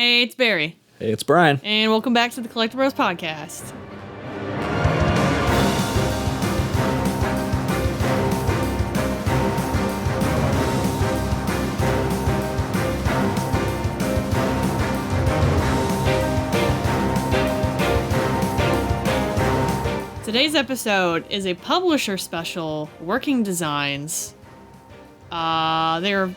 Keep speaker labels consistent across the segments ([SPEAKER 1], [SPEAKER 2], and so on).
[SPEAKER 1] Hey, it's Barry.
[SPEAKER 2] Hey, it's Brian.
[SPEAKER 1] And welcome back to the Collecti-Bros podcast. Today's episode is a publisher special, Working Designs. They're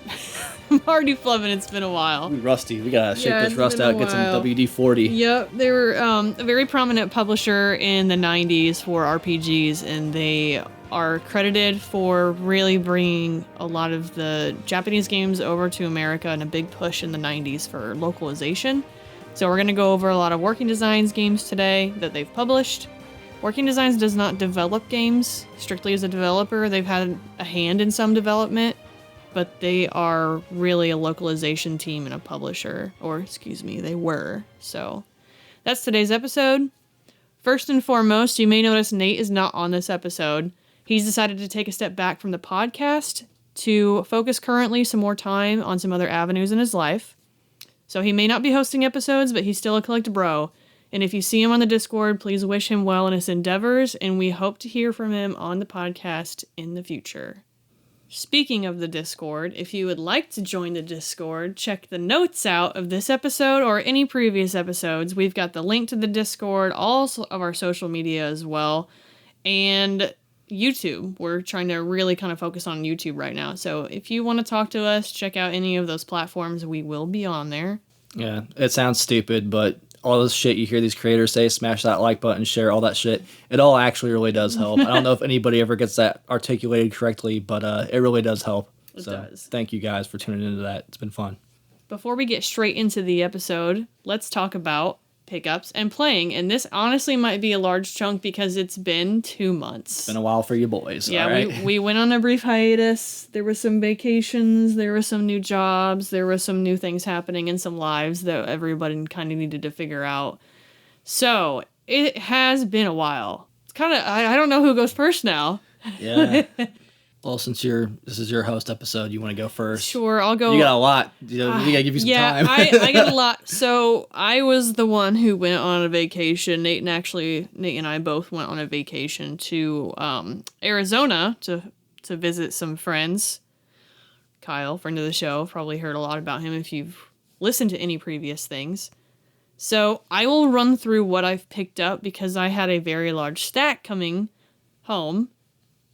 [SPEAKER 1] I'm already flubbing, it's been a while.
[SPEAKER 2] Ooh, rusty. We gotta shake this rust out, get some WD-40.
[SPEAKER 1] Yep, they were a very prominent publisher in the 90s for RPGs, and they are credited for really bringing a lot of the Japanese games over to America and a big push in the 90s for localization. So we're going to go over a lot of Working Designs games today that they've published. Working Designs does not develop games strictly as a developer. They've had a hand in some development, but they are really a localization team and a publisher. Or, excuse me, they were. So, that's today's episode. First and foremost, you may notice Nate is not on this episode. He's decided to take a step back from the podcast to focus currently some more time on some other avenues in his life. So he may not be hosting episodes, but he's still a Collecti-Bro. And if you see him on the Discord, please wish him well in his endeavors, and we hope to hear from him on the podcast in the future. Speaking of the Discord, if you would like to join the Discord, check the notes out of this episode or any previous episodes. We've got the link to the Discord, all of our social media as well, and YouTube. We're trying to really kind of focus on YouTube right now. So if you want to talk to us, check out any of those platforms. We will be on there.
[SPEAKER 2] Yeah, it sounds stupid, but all this shit you hear these creators say, smash that like button, share all that shit, it all actually really does help. I don't know if anybody ever gets that articulated correctly, but it really does help.
[SPEAKER 1] It does.
[SPEAKER 2] Thank you guys for tuning into that. It's been fun.
[SPEAKER 1] Before we get straight into the episode, let's talk about pickups and playing. And this honestly might be a large chunk because it's been 2 months.
[SPEAKER 2] It's been a while for you boys.
[SPEAKER 1] Yeah,
[SPEAKER 2] all right?
[SPEAKER 1] we went on a brief hiatus. There were some vacations. There were some new jobs. There were some new things happening in some lives that everybody kind of needed to figure out. So it has been a while. It's kind of, I don't know who goes first now.
[SPEAKER 2] Yeah. Well, since this is your host episode, you want to go first?
[SPEAKER 1] Sure, I'll go.
[SPEAKER 2] You got a lot. We got to give you some time.
[SPEAKER 1] I got a lot. So I was the one who went on a vacation. Nate and I both went on a vacation to Arizona to visit some friends. Kyle, friend of the show, probably heard a lot about him if you've listened to any previous things. So I will run through what I've picked up because I had a very large stack coming home.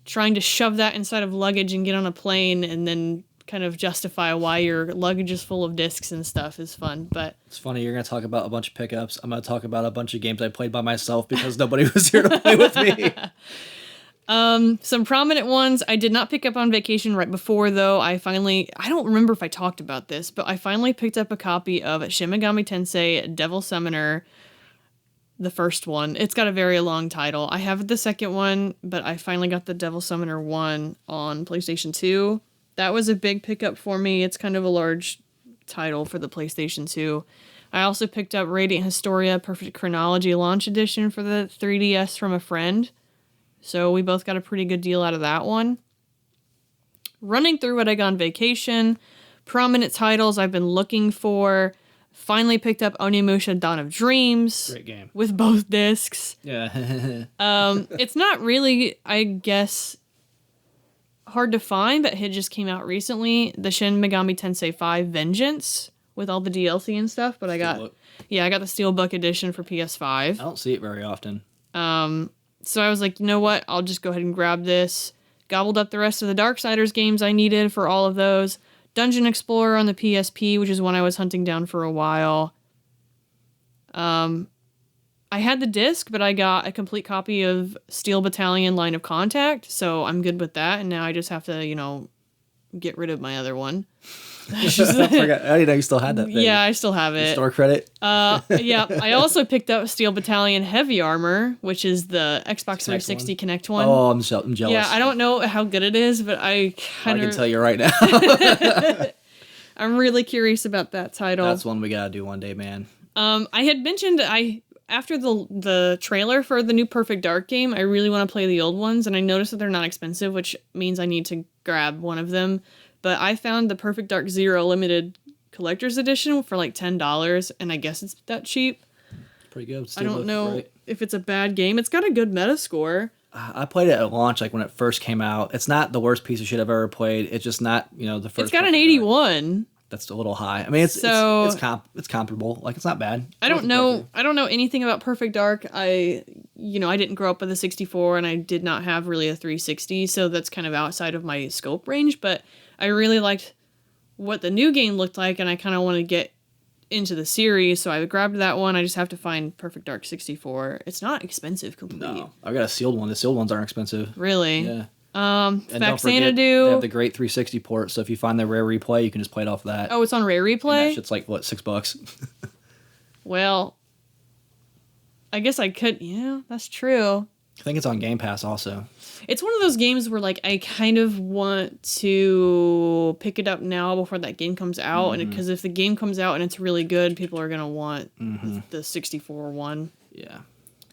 [SPEAKER 1] Trying to shove that inside of luggage and get on a plane and then kind of justify why your luggage is full of discs and stuff is fun. But
[SPEAKER 2] it's funny, you're going to talk about a bunch of pickups. I'm going to talk about a bunch of games I played by myself because nobody was here to play with me.
[SPEAKER 1] Some prominent ones I did not pick up on vacation right before, though. I don't remember if I talked about this, but I finally picked up a copy of Shin Megami Tensei Devil Summoner. The first one. It's got a very long title. I have the second one, but I finally got the Devil Summoner 1 on PlayStation 2. That was a big pickup for me. It's kind of a large title for the PlayStation 2. I also picked up Radiant Historia Perfect Chronology Launch Edition for the 3DS from a friend. So we both got a pretty good deal out of that one. Running through what I got on vacation, prominent titles I've been looking for. Finally picked up Onimusha Dawn of Dreams.
[SPEAKER 2] Great game.
[SPEAKER 1] With both discs.
[SPEAKER 2] Yeah.
[SPEAKER 1] It's not really, I guess, hard to find, but it just came out recently. The Shin Megami Tensei 5 Vengeance with all the DLC and stuff, but I got the Steelbook edition for PS5.
[SPEAKER 2] I don't see it very often.
[SPEAKER 1] So I was like, you know what? I'll just go ahead and grab this. Gobbled up the rest of the Darksiders games I needed for all of those. Dungeon Explorer on the PSP, which is one I was hunting down for a while. I had the disc, but I got a complete copy of Steel Battalion Line of Contact, so I'm good with that, and now I just have to, get rid of my other one.
[SPEAKER 2] I didn't know you still had that thing.
[SPEAKER 1] Yeah, I still have it.
[SPEAKER 2] Store credit?
[SPEAKER 1] Yeah, I also picked up Steel Battalion Heavy Armor, which is the Xbox 360 Kinect one.
[SPEAKER 2] Oh, I'm jealous.
[SPEAKER 1] Yeah, I don't know how good it is, but I
[SPEAKER 2] can tell you right now.
[SPEAKER 1] I'm really curious about that title.
[SPEAKER 2] That's one we gotta do one day, man.
[SPEAKER 1] I had mentioned after the trailer for the new Perfect Dark game, I really want to play the old ones, and I noticed that they're not expensive, which means I need to grab one of them. But I found the Perfect Dark Zero limited collector's edition for like $10, and I guess it's that cheap.
[SPEAKER 2] Pretty good.
[SPEAKER 1] I don't know if it's a bad game. It's got a good meta score.
[SPEAKER 2] I played it at launch, like when it first came out. It's not the worst piece of shit I've ever played. It's just not, the first.
[SPEAKER 1] It's got an 81.
[SPEAKER 2] That's a little high. I mean, it's comparable. Like, it's not bad.
[SPEAKER 1] I don't know anything about Perfect Dark. I didn't grow up with a 64, and I did not have really a 360, so that's kind of outside of my scope range. But I really liked what the new game looked like, and I kind of want to get into the series, so I grabbed that one. I just have to find Perfect Dark 64. It's not expensive completely.
[SPEAKER 2] No, I've got a sealed one. The sealed ones aren't expensive.
[SPEAKER 1] Really?
[SPEAKER 2] Yeah.
[SPEAKER 1] And
[SPEAKER 2] don't forget, they have the great 360 port, so if you find the rare replay, you can just play it off that.
[SPEAKER 1] Oh, it's on rare replay?
[SPEAKER 2] And that shit's like, what, $6?
[SPEAKER 1] Well, I guess I could, yeah, that's true.
[SPEAKER 2] I think it's on Game Pass also.
[SPEAKER 1] It's one of those games where, like, I kind of want to pick it up now before that game comes out, and because if the game comes out and it's really good, people are going to want the 64 one.
[SPEAKER 2] Yeah.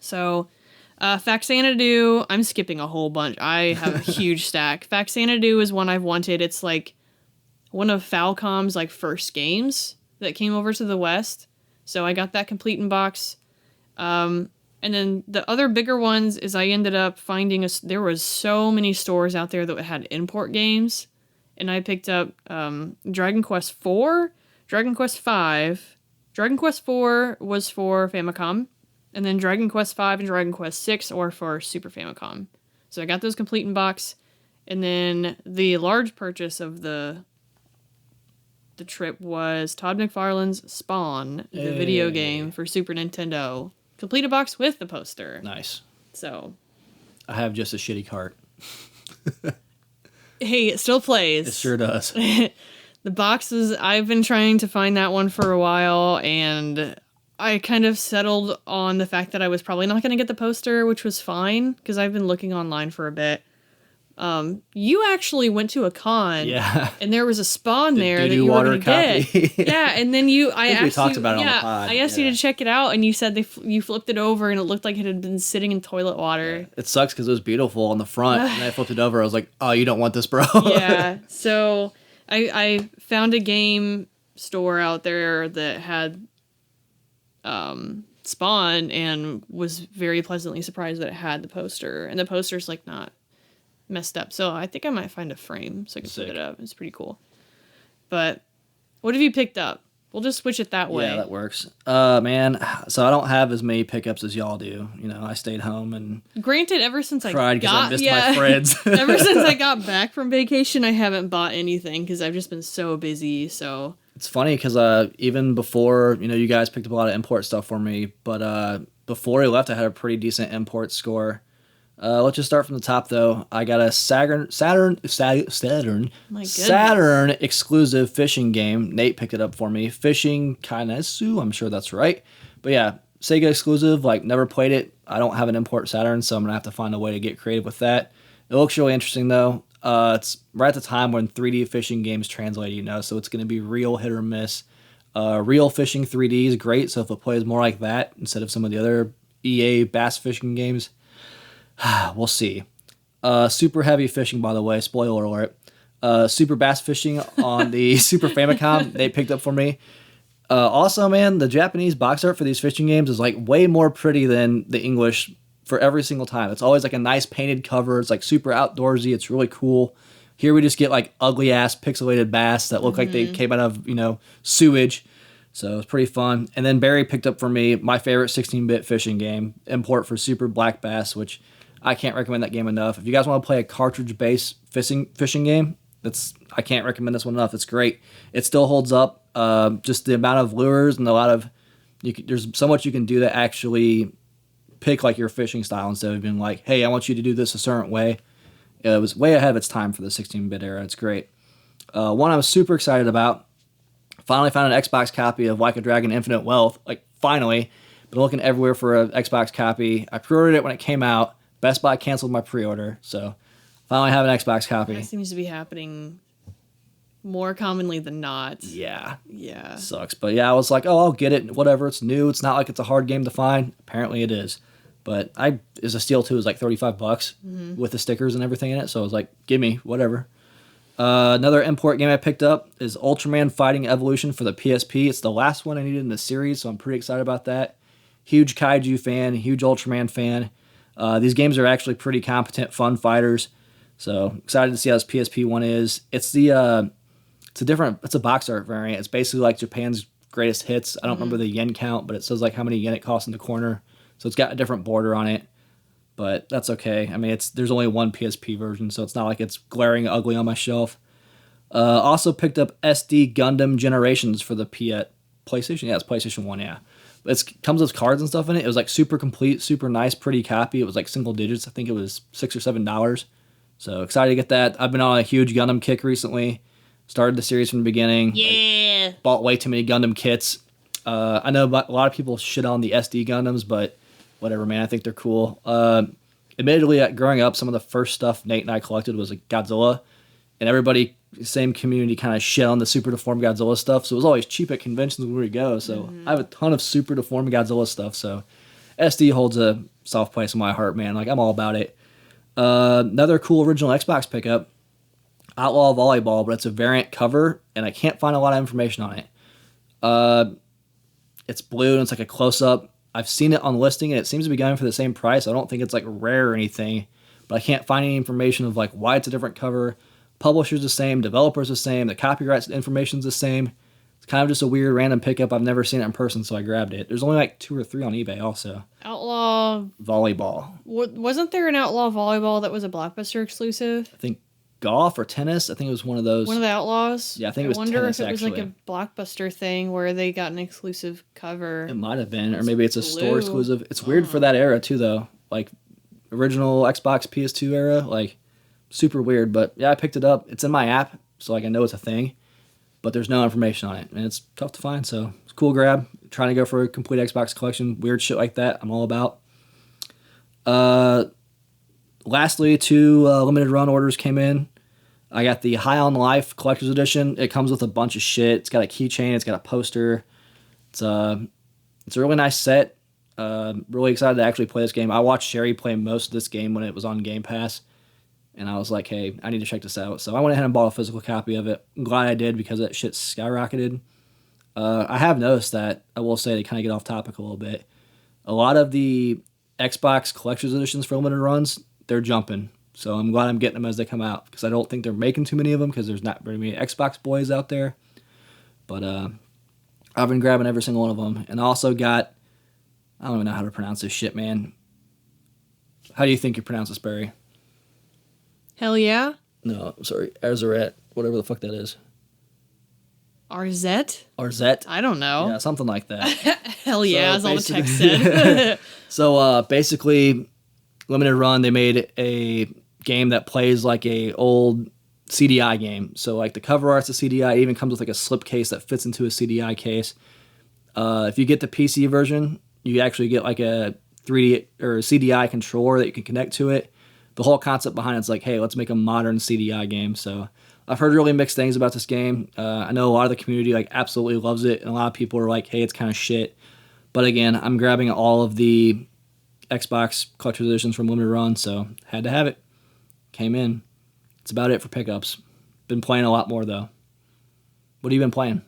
[SPEAKER 1] So, Faxanadu, I'm skipping a whole bunch. I have a huge stack. Faxanadu is one I've wanted. It's, like, one of Falcom's, like, first games that came over to the West. So I got that complete in box. And then the other bigger ones is I ended up finding there was so many stores out there that had import games, and I picked up Dragon Quest IV, Dragon Quest V. Dragon Quest IV was for Famicom, and then Dragon Quest V and Dragon Quest VI are for Super Famicom. So I got those complete in box, and then the large purchase of the trip was Todd McFarlane's Spawn, the video game for Super Nintendo. Complete a box with the poster.
[SPEAKER 2] Nice.
[SPEAKER 1] So.
[SPEAKER 2] I have just a shitty cart.
[SPEAKER 1] Hey, it still plays.
[SPEAKER 2] It sure does.
[SPEAKER 1] The boxes, I've been trying to find that one for a while, and I kind of settled on the fact that I was probably not going to get the poster, which was fine, because I've been looking online for a bit. You actually went to a con, and there was a Spawn there that you were going to get. Yeah, and then I asked
[SPEAKER 2] we talked about it on the pod.
[SPEAKER 1] I asked you to check it out, and you said you flipped it over, and it looked like it had been sitting in toilet water.
[SPEAKER 2] Yeah. It sucks because it was beautiful on the front, and I flipped it over. I was like, "Oh, you don't want this, bro."
[SPEAKER 1] Yeah. So I found a game store out there that had Spawn, and was very pleasantly surprised that it had the poster, and the poster's like not messed up, so I think I might find a frame so I can put it up. It's pretty cool. But what have you picked up? We'll just switch it that way.
[SPEAKER 2] Yeah, that works. Man, so I don't have as many pickups as y'all do. I stayed home and
[SPEAKER 1] granted, ever since I
[SPEAKER 2] missed my friends.
[SPEAKER 1] Ever since I got back from vacation, I haven't bought anything because I've just been so busy. So
[SPEAKER 2] it's funny because even before you guys picked up a lot of import stuff for me, but before we left, I had a pretty decent import score. Let's just start from the top, though. I got a Saturn exclusive fishing game. Nate picked it up for me. Fishing Kainesu, I'm sure that's right. But yeah, Sega exclusive, like never played it. I don't have an import Saturn, so I'm going to have to find a way to get creative with that. It looks really interesting, though. It's right at the time when 3D fishing games translate, so it's going to be real hit or miss. Real fishing 3D is great, so if it plays more like that instead of some of the other EA bass fishing games, we'll see. Super heavy fishing, by the way. Spoiler alert. Super bass fishing on the Super Famicom. They picked up for me. Also, man, the Japanese box art for these fishing games is like way more pretty than the English for every single time. It's always like a nice painted cover. It's like super outdoorsy. It's really cool. Here we just get like ugly ass pixelated bass that look like they came out of sewage. So it's pretty fun. And then Barry picked up for me my favorite 16-bit fishing game, import for Super Black Bass, which I can't recommend that game enough. If you guys want to play a cartridge-based fishing game, I can't recommend this one enough. It's great. It still holds up. Just the amount of lures and a lot of there's so much you can do to actually pick like your fishing style instead of being like, hey, I want you to do this a certain way. It was way ahead of its time for the 16-bit era. It's great. One I was super excited about. Finally found an Xbox copy of Like a Dragon Infinite Wealth. Like, finally. Been looking everywhere for an Xbox copy. I pre-ordered it when it came out. Best Buy canceled my pre-order, so finally have an Xbox copy.
[SPEAKER 1] That seems to be happening more commonly than not.
[SPEAKER 2] Yeah.
[SPEAKER 1] Sucks.
[SPEAKER 2] But yeah, I was like, oh, I'll get it. Whatever. It's new. It's not like it's a hard game to find. Apparently it is. But is a steal too. It was like $35 with the stickers and everything in it. So I was like, give me whatever. Another import game I picked up is Ultraman Fighting Evolution for the PSP. It's the last one I needed in the series, so I'm pretty excited about that. Huge Kaiju fan, huge Ultraman fan. These games are actually pretty competent, fun fighters. So excited to see how this PSP one is. It's a box art variant. It's basically like Japan's greatest hits. I don't remember the yen count, but it says like how many yen it costs in the corner. So it's got a different border on it, but that's okay. I mean, there's only one PSP version, so it's not like it's glaring ugly on my shelf. Also picked up SD Gundam Generations for the PlayStation. Yeah, it's PlayStation 1, yeah. It comes with cards and stuff in it. It was like super complete, super nice, pretty copy. It was like single digits. I think it was $6 or $7. So excited to get that. I've been on a huge Gundam kick recently. Started the series from the beginning.
[SPEAKER 1] Yeah.
[SPEAKER 2] Like, bought way too many Gundam kits. I know a lot of people shit on the SD Gundams, but whatever, man. I think they're cool. Admittedly, growing up, some of the first stuff Nate and I collected was like Godzilla. And everybody, same community, kind of shit on the super deformed Godzilla stuff. So it was always cheap at conventions where we go. So I have a ton of super deformed Godzilla stuff. So SD holds a soft place in my heart, man. Like, I'm all about it. Another cool original Xbox pickup, Outlaw Volleyball, but it's a variant cover, and I can't find a lot of information on it. It's blue, and it's like a close-up. I've seen it on listing, and it seems to be going for the same price. I don't think it's like rare or anything, but I can't find any information of like why it's a different cover. Publisher's the same, developer's the same, the copyright information's the same. It's kind of just a weird random pickup. I've never seen it in person, so I grabbed it. There's only like 2 or 3 on eBay also.
[SPEAKER 1] Outlaw
[SPEAKER 2] Volleyball.
[SPEAKER 1] Wasn't there an Outlaw Volleyball that was a Blockbuster exclusive?
[SPEAKER 2] I think golf or tennis. I think it was one of those.
[SPEAKER 1] One of the Outlaws?
[SPEAKER 2] Yeah, I think it was tennis,
[SPEAKER 1] I wonder if it was
[SPEAKER 2] actually.
[SPEAKER 1] like a Blockbuster thing where they got an exclusive cover.
[SPEAKER 2] It might have been, or maybe it's a store exclusive. It's weird for that era too, though. Like original Xbox PS2 era, like super weird. But yeah, I picked it up. It's in my app, so like I know it's a thing. But there's no information on it, and it's tough to find. So it's a cool grab. Trying to go for a complete Xbox collection, weird shit like that. I'm all about. Lastly, 2 limited run orders came in. I got the High on Life Collector's Edition. It comes with a bunch of shit. It's got a keychain. It's got a poster. It's a really nice set. Really excited to actually play this game. I watched Sherry play most of this game when it was on Game Pass, and I was like, hey, I need to check this out. So I went ahead and bought a physical copy of it. I'm glad I did because that shit skyrocketed. I have noticed that, I will say, to kind of get off topic a little bit, a lot of the Xbox Collector's Editions for limited runs, they're jumping. So I'm glad I'm getting them as they come out because I don't think they're making too many of them because there's not very many Xbox boys out there. But I've been grabbing every single one of them. And I also got, I don't even know how to pronounce this shit, man. How do you think you pronounce this, Barry?
[SPEAKER 1] Hell yeah.
[SPEAKER 2] No, I'm sorry. Arzeret, whatever the fuck that is.
[SPEAKER 1] Arzette?
[SPEAKER 2] Arzette?
[SPEAKER 1] I don't know.
[SPEAKER 2] Yeah, something like that.
[SPEAKER 1] Hell yeah, as all the text said.
[SPEAKER 2] So basically, limited run, they made a game that plays like a old CDI game. So like the cover art's a CDI. It even comes with like a slipcase that fits into a CDI case. If you get the PC version, you actually get like a 3D or a CDI controller that you can connect to it. The whole concept behind it's like, hey, let's make a modern CDI game. So I've heard really mixed things about this game. I know a lot of the community like absolutely loves it, and a lot of people are like, hey, it's kind of shit. But again, I'm grabbing all of the Xbox Collector's Editions from limited run, so had to have it. Came in. It's about it for pickups. Been playing a lot more though. What have you been playing?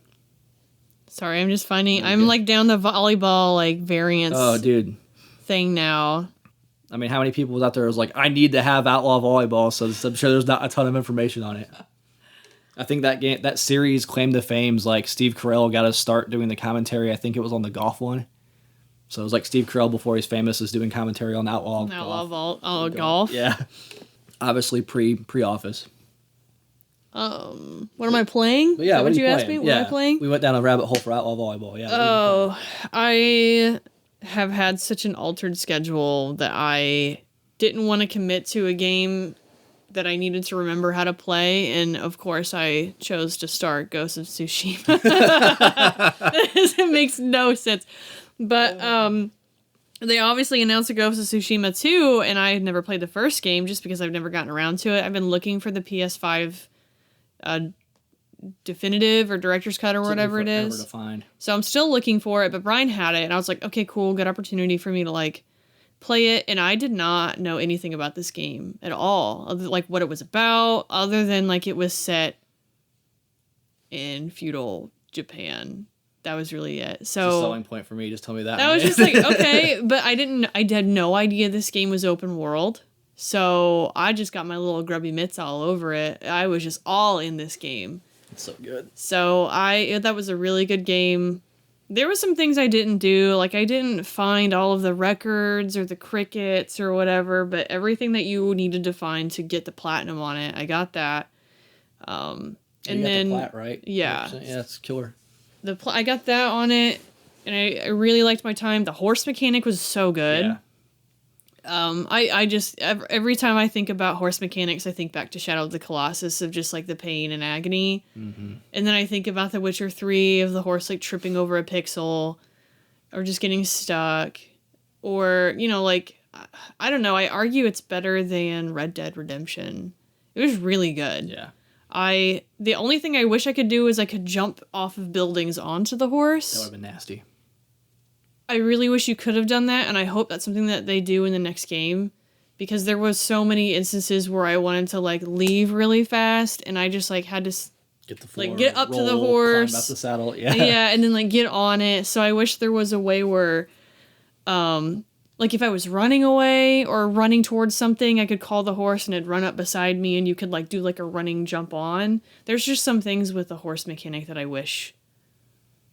[SPEAKER 1] Sorry, I'm just finding. I'm like down the volleyball like variants.
[SPEAKER 2] Oh, dude.
[SPEAKER 1] Thing now.
[SPEAKER 2] I mean, how many people was out there was like, I need to have Outlaw Volleyball, so I'm sure there's not a ton of information on it. I think that series claimed to fame's like Steve Carell got to start doing the commentary. I think it was on the golf one. So it was like Steve Carell before he's famous is doing commentary on Outlaw
[SPEAKER 1] Golf.
[SPEAKER 2] Yeah. Obviously pre-Office.
[SPEAKER 1] What am I playing?
[SPEAKER 2] But yeah,
[SPEAKER 1] what
[SPEAKER 2] you
[SPEAKER 1] asked me? What am I playing?
[SPEAKER 2] We went down a rabbit hole for Outlaw Volleyball. Yeah.
[SPEAKER 1] Oh, I have had such an altered schedule that I didn't want to commit to a game that I needed to remember how to play, and of course I chose to start Ghost of Tsushima. It makes no sense. But they obviously announced a Ghost of Tsushima 2, and I had never played the first game just because I've never gotten around to it. I've been looking for the PS5 definitive or director's cut or whatever it is.
[SPEAKER 2] To find.
[SPEAKER 1] So I'm still looking for it, but Brian had it, and I was like, okay, cool, good opportunity for me to like play it, and I did not know anything about this game at all, like what it was about, other than like it was set in feudal Japan. That was really it. So
[SPEAKER 2] it's a selling point for me. Just tell me that.
[SPEAKER 1] That was just like, okay, but I had no idea this game was open world. So I just got my little grubby mitts all over it. I was just all in this game.
[SPEAKER 2] It's so good.
[SPEAKER 1] So that was a really good game. There were some things I didn't do, like I didn't find all of the records or the crickets or whatever, but everything that you needed to find to get the platinum on it, I got that. And then
[SPEAKER 2] the plat, right?
[SPEAKER 1] Yeah,
[SPEAKER 2] 100%. Yeah, it's killer.
[SPEAKER 1] I got that on it, and I really liked my time. The horse mechanic was so good.
[SPEAKER 2] Yeah.
[SPEAKER 1] I just every time I think about horse mechanics, I think back to Shadow of the Colossus of just like the pain and agony, and then I think about The Witcher 3 of the horse like tripping over a pixel, or just getting stuck, or like I don't know. I argue it's better than Red Dead Redemption. It was really good.
[SPEAKER 2] Yeah.
[SPEAKER 1] The only thing I wish I could do is I could jump off of buildings onto the horse.
[SPEAKER 2] That would have been nasty.
[SPEAKER 1] I really wish you could have done that, and I hope that's something that they do in the next game, because there was so many instances where I wanted to like leave really fast, and I just like had to
[SPEAKER 2] get the floor,
[SPEAKER 1] like get up
[SPEAKER 2] roll,
[SPEAKER 1] to the horse,
[SPEAKER 2] climb up the saddle, yeah,
[SPEAKER 1] and then like get on it. So I wish there was a way where, like if I was running away or running towards something, I could call the horse and it'd run up beside me, and you could like do like a running jump on. There's just some things with the horse mechanic that I wish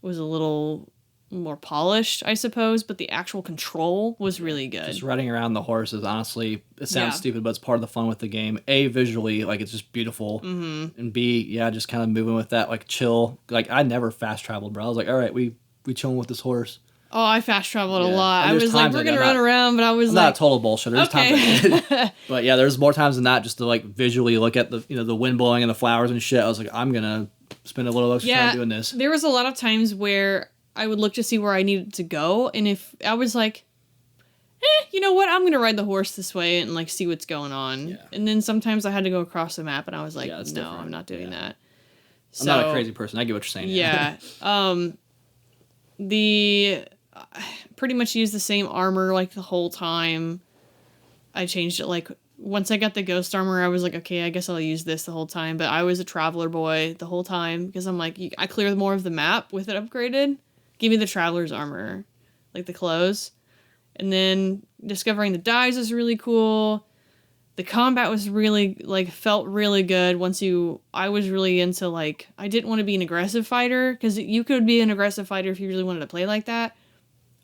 [SPEAKER 1] was a little more polished, I suppose, but the actual control was really good.
[SPEAKER 2] Just riding around the horse is honestly, it sounds stupid, but it's part of the fun with the game. A, visually, like it's just beautiful, and B, just kind of moving with that, like chill. Like I never fast traveled, bro. I was like, all right, we chilling with this horse.
[SPEAKER 1] Oh, I fast traveled a lot. I was like, we're gonna
[SPEAKER 2] run
[SPEAKER 1] around, but I was
[SPEAKER 2] I'm
[SPEAKER 1] like,
[SPEAKER 2] not a total bullshitter. There's times I did. But yeah, there's more times than not just to like visually look at the the wind blowing and the flowers and shit. I was like, I'm gonna spend a little extra time doing this.
[SPEAKER 1] There was a lot of times where I would look to see where I needed to go, and if I was like, you know what, I'm gonna ride the horse this way and like see what's going on. Yeah. And then sometimes I had to go across the map, and I was like, no, different. I'm not doing that. So,
[SPEAKER 2] I'm not a crazy person. I get what you're saying.
[SPEAKER 1] Yeah. Pretty much used the same armor like the whole time. I changed it like once I got the ghost armor, I was like, okay, I guess I'll use this the whole time. But I was a traveler boy the whole time because I'm like, I cleared more of the map with it upgraded. Give me the traveler's armor, like the clothes. And then discovering the dyes was really cool. The combat was really, like, felt really good I was really into, like, I didn't want to be an aggressive fighter, because you could be an aggressive fighter if you really wanted to play like that.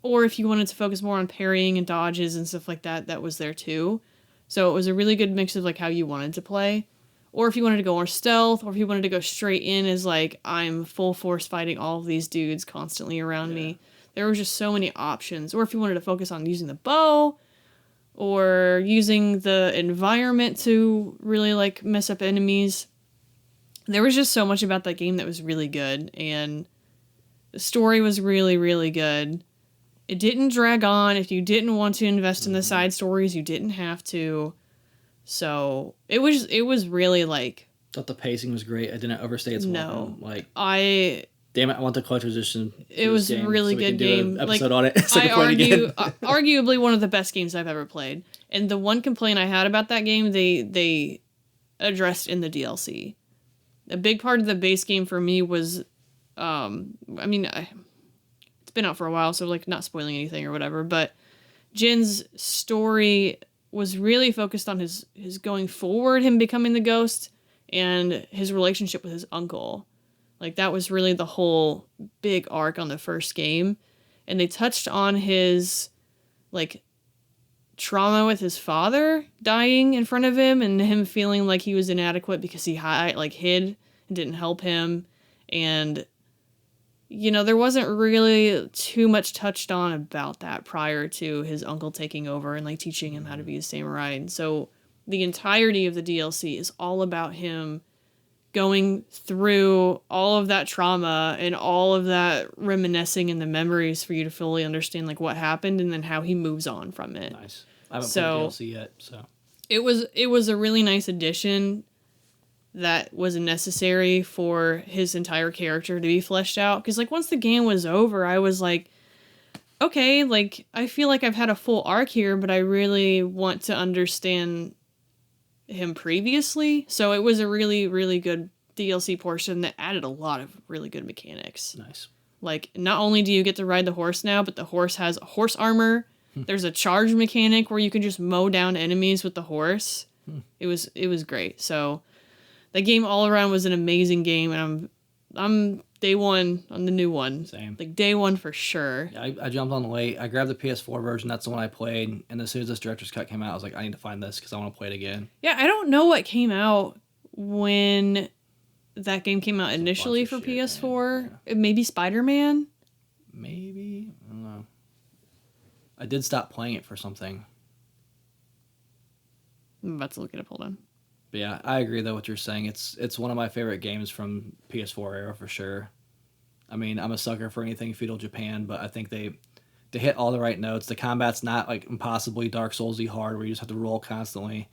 [SPEAKER 1] Or if you wanted to focus more on parrying and dodges and stuff like that, that was there too. So it was a really good mix of, like, how you wanted to play. Or if you wanted to go more stealth, or if you wanted to go straight in as, like, I'm full force fighting all of these dudes constantly around me. There were just so many options. Or if you wanted to focus on using the bow, or using the environment to really, like, mess up enemies. There was just so much about that game that was really good, and the story was really, really good. It didn't drag on. If you didn't want to invest in the side stories, you didn't have to. So, it was really, like...
[SPEAKER 2] Thought the pacing was great. I didn't overstay its welcome. Like, damn it, I want the collector's edition.
[SPEAKER 1] It was a really good game.
[SPEAKER 2] Episode on it.
[SPEAKER 1] So I arguably one of the best games I've ever played. And the one complaint I had about that game, they addressed in the DLC. A big part of the base game for me was, it's been out for a while, so like not spoiling anything or whatever. But Jin's story was really focused on his going forward, him becoming the ghost, and his relationship with his uncle. Like, that was really the whole big arc on the first game. And they touched on his, like, trauma with his father dying in front of him, and him feeling like he was inadequate because he hid and didn't help him. And, there wasn't really too much touched on about that prior to his uncle taking over and, like, teaching him how to be a samurai. And so the entirety of the DLC is all about him going through all of that trauma and all of that reminiscing and the memories for you to fully understand, like, what happened and then how he moves on from it.
[SPEAKER 2] Nice. I haven't played DLC yet, so.
[SPEAKER 1] It was a really nice addition that was necessary for his entire character to be fleshed out. Because, like, once the game was over, I was like, okay, like, I feel like I've had a full arc here, but I really want to understand him previously. So it was a really, really good DLC portion that added a lot of really good mechanics.
[SPEAKER 2] Nice.
[SPEAKER 1] Like, not only do you get to ride the horse now, but the horse has horse armor. There's a charge mechanic where you can just mow down enemies with the horse. It was great. So the game all around was an amazing game, and I'm day one on the new one.
[SPEAKER 2] Same.
[SPEAKER 1] Like, day one for sure.
[SPEAKER 2] Yeah, I jumped on late. I grabbed the PS4 version. That's the one I played. And as soon as this director's cut came out, I was like, I need to find this because I want to play it again.
[SPEAKER 1] Yeah, I don't know what came out when that game came out initially for PS4. Yeah. Maybe Spider-Man?
[SPEAKER 2] Maybe? I don't know. I did stop playing it for something.
[SPEAKER 1] I'm about to look it up. Hold on.
[SPEAKER 2] But yeah, I agree though what you're saying. It's one of my favorite games from PS4 era for sure. I mean, I'm a sucker for anything feudal Japan, but I think they hit all the right notes. The combat's not like impossibly Dark Souls-y hard where you just have to roll constantly.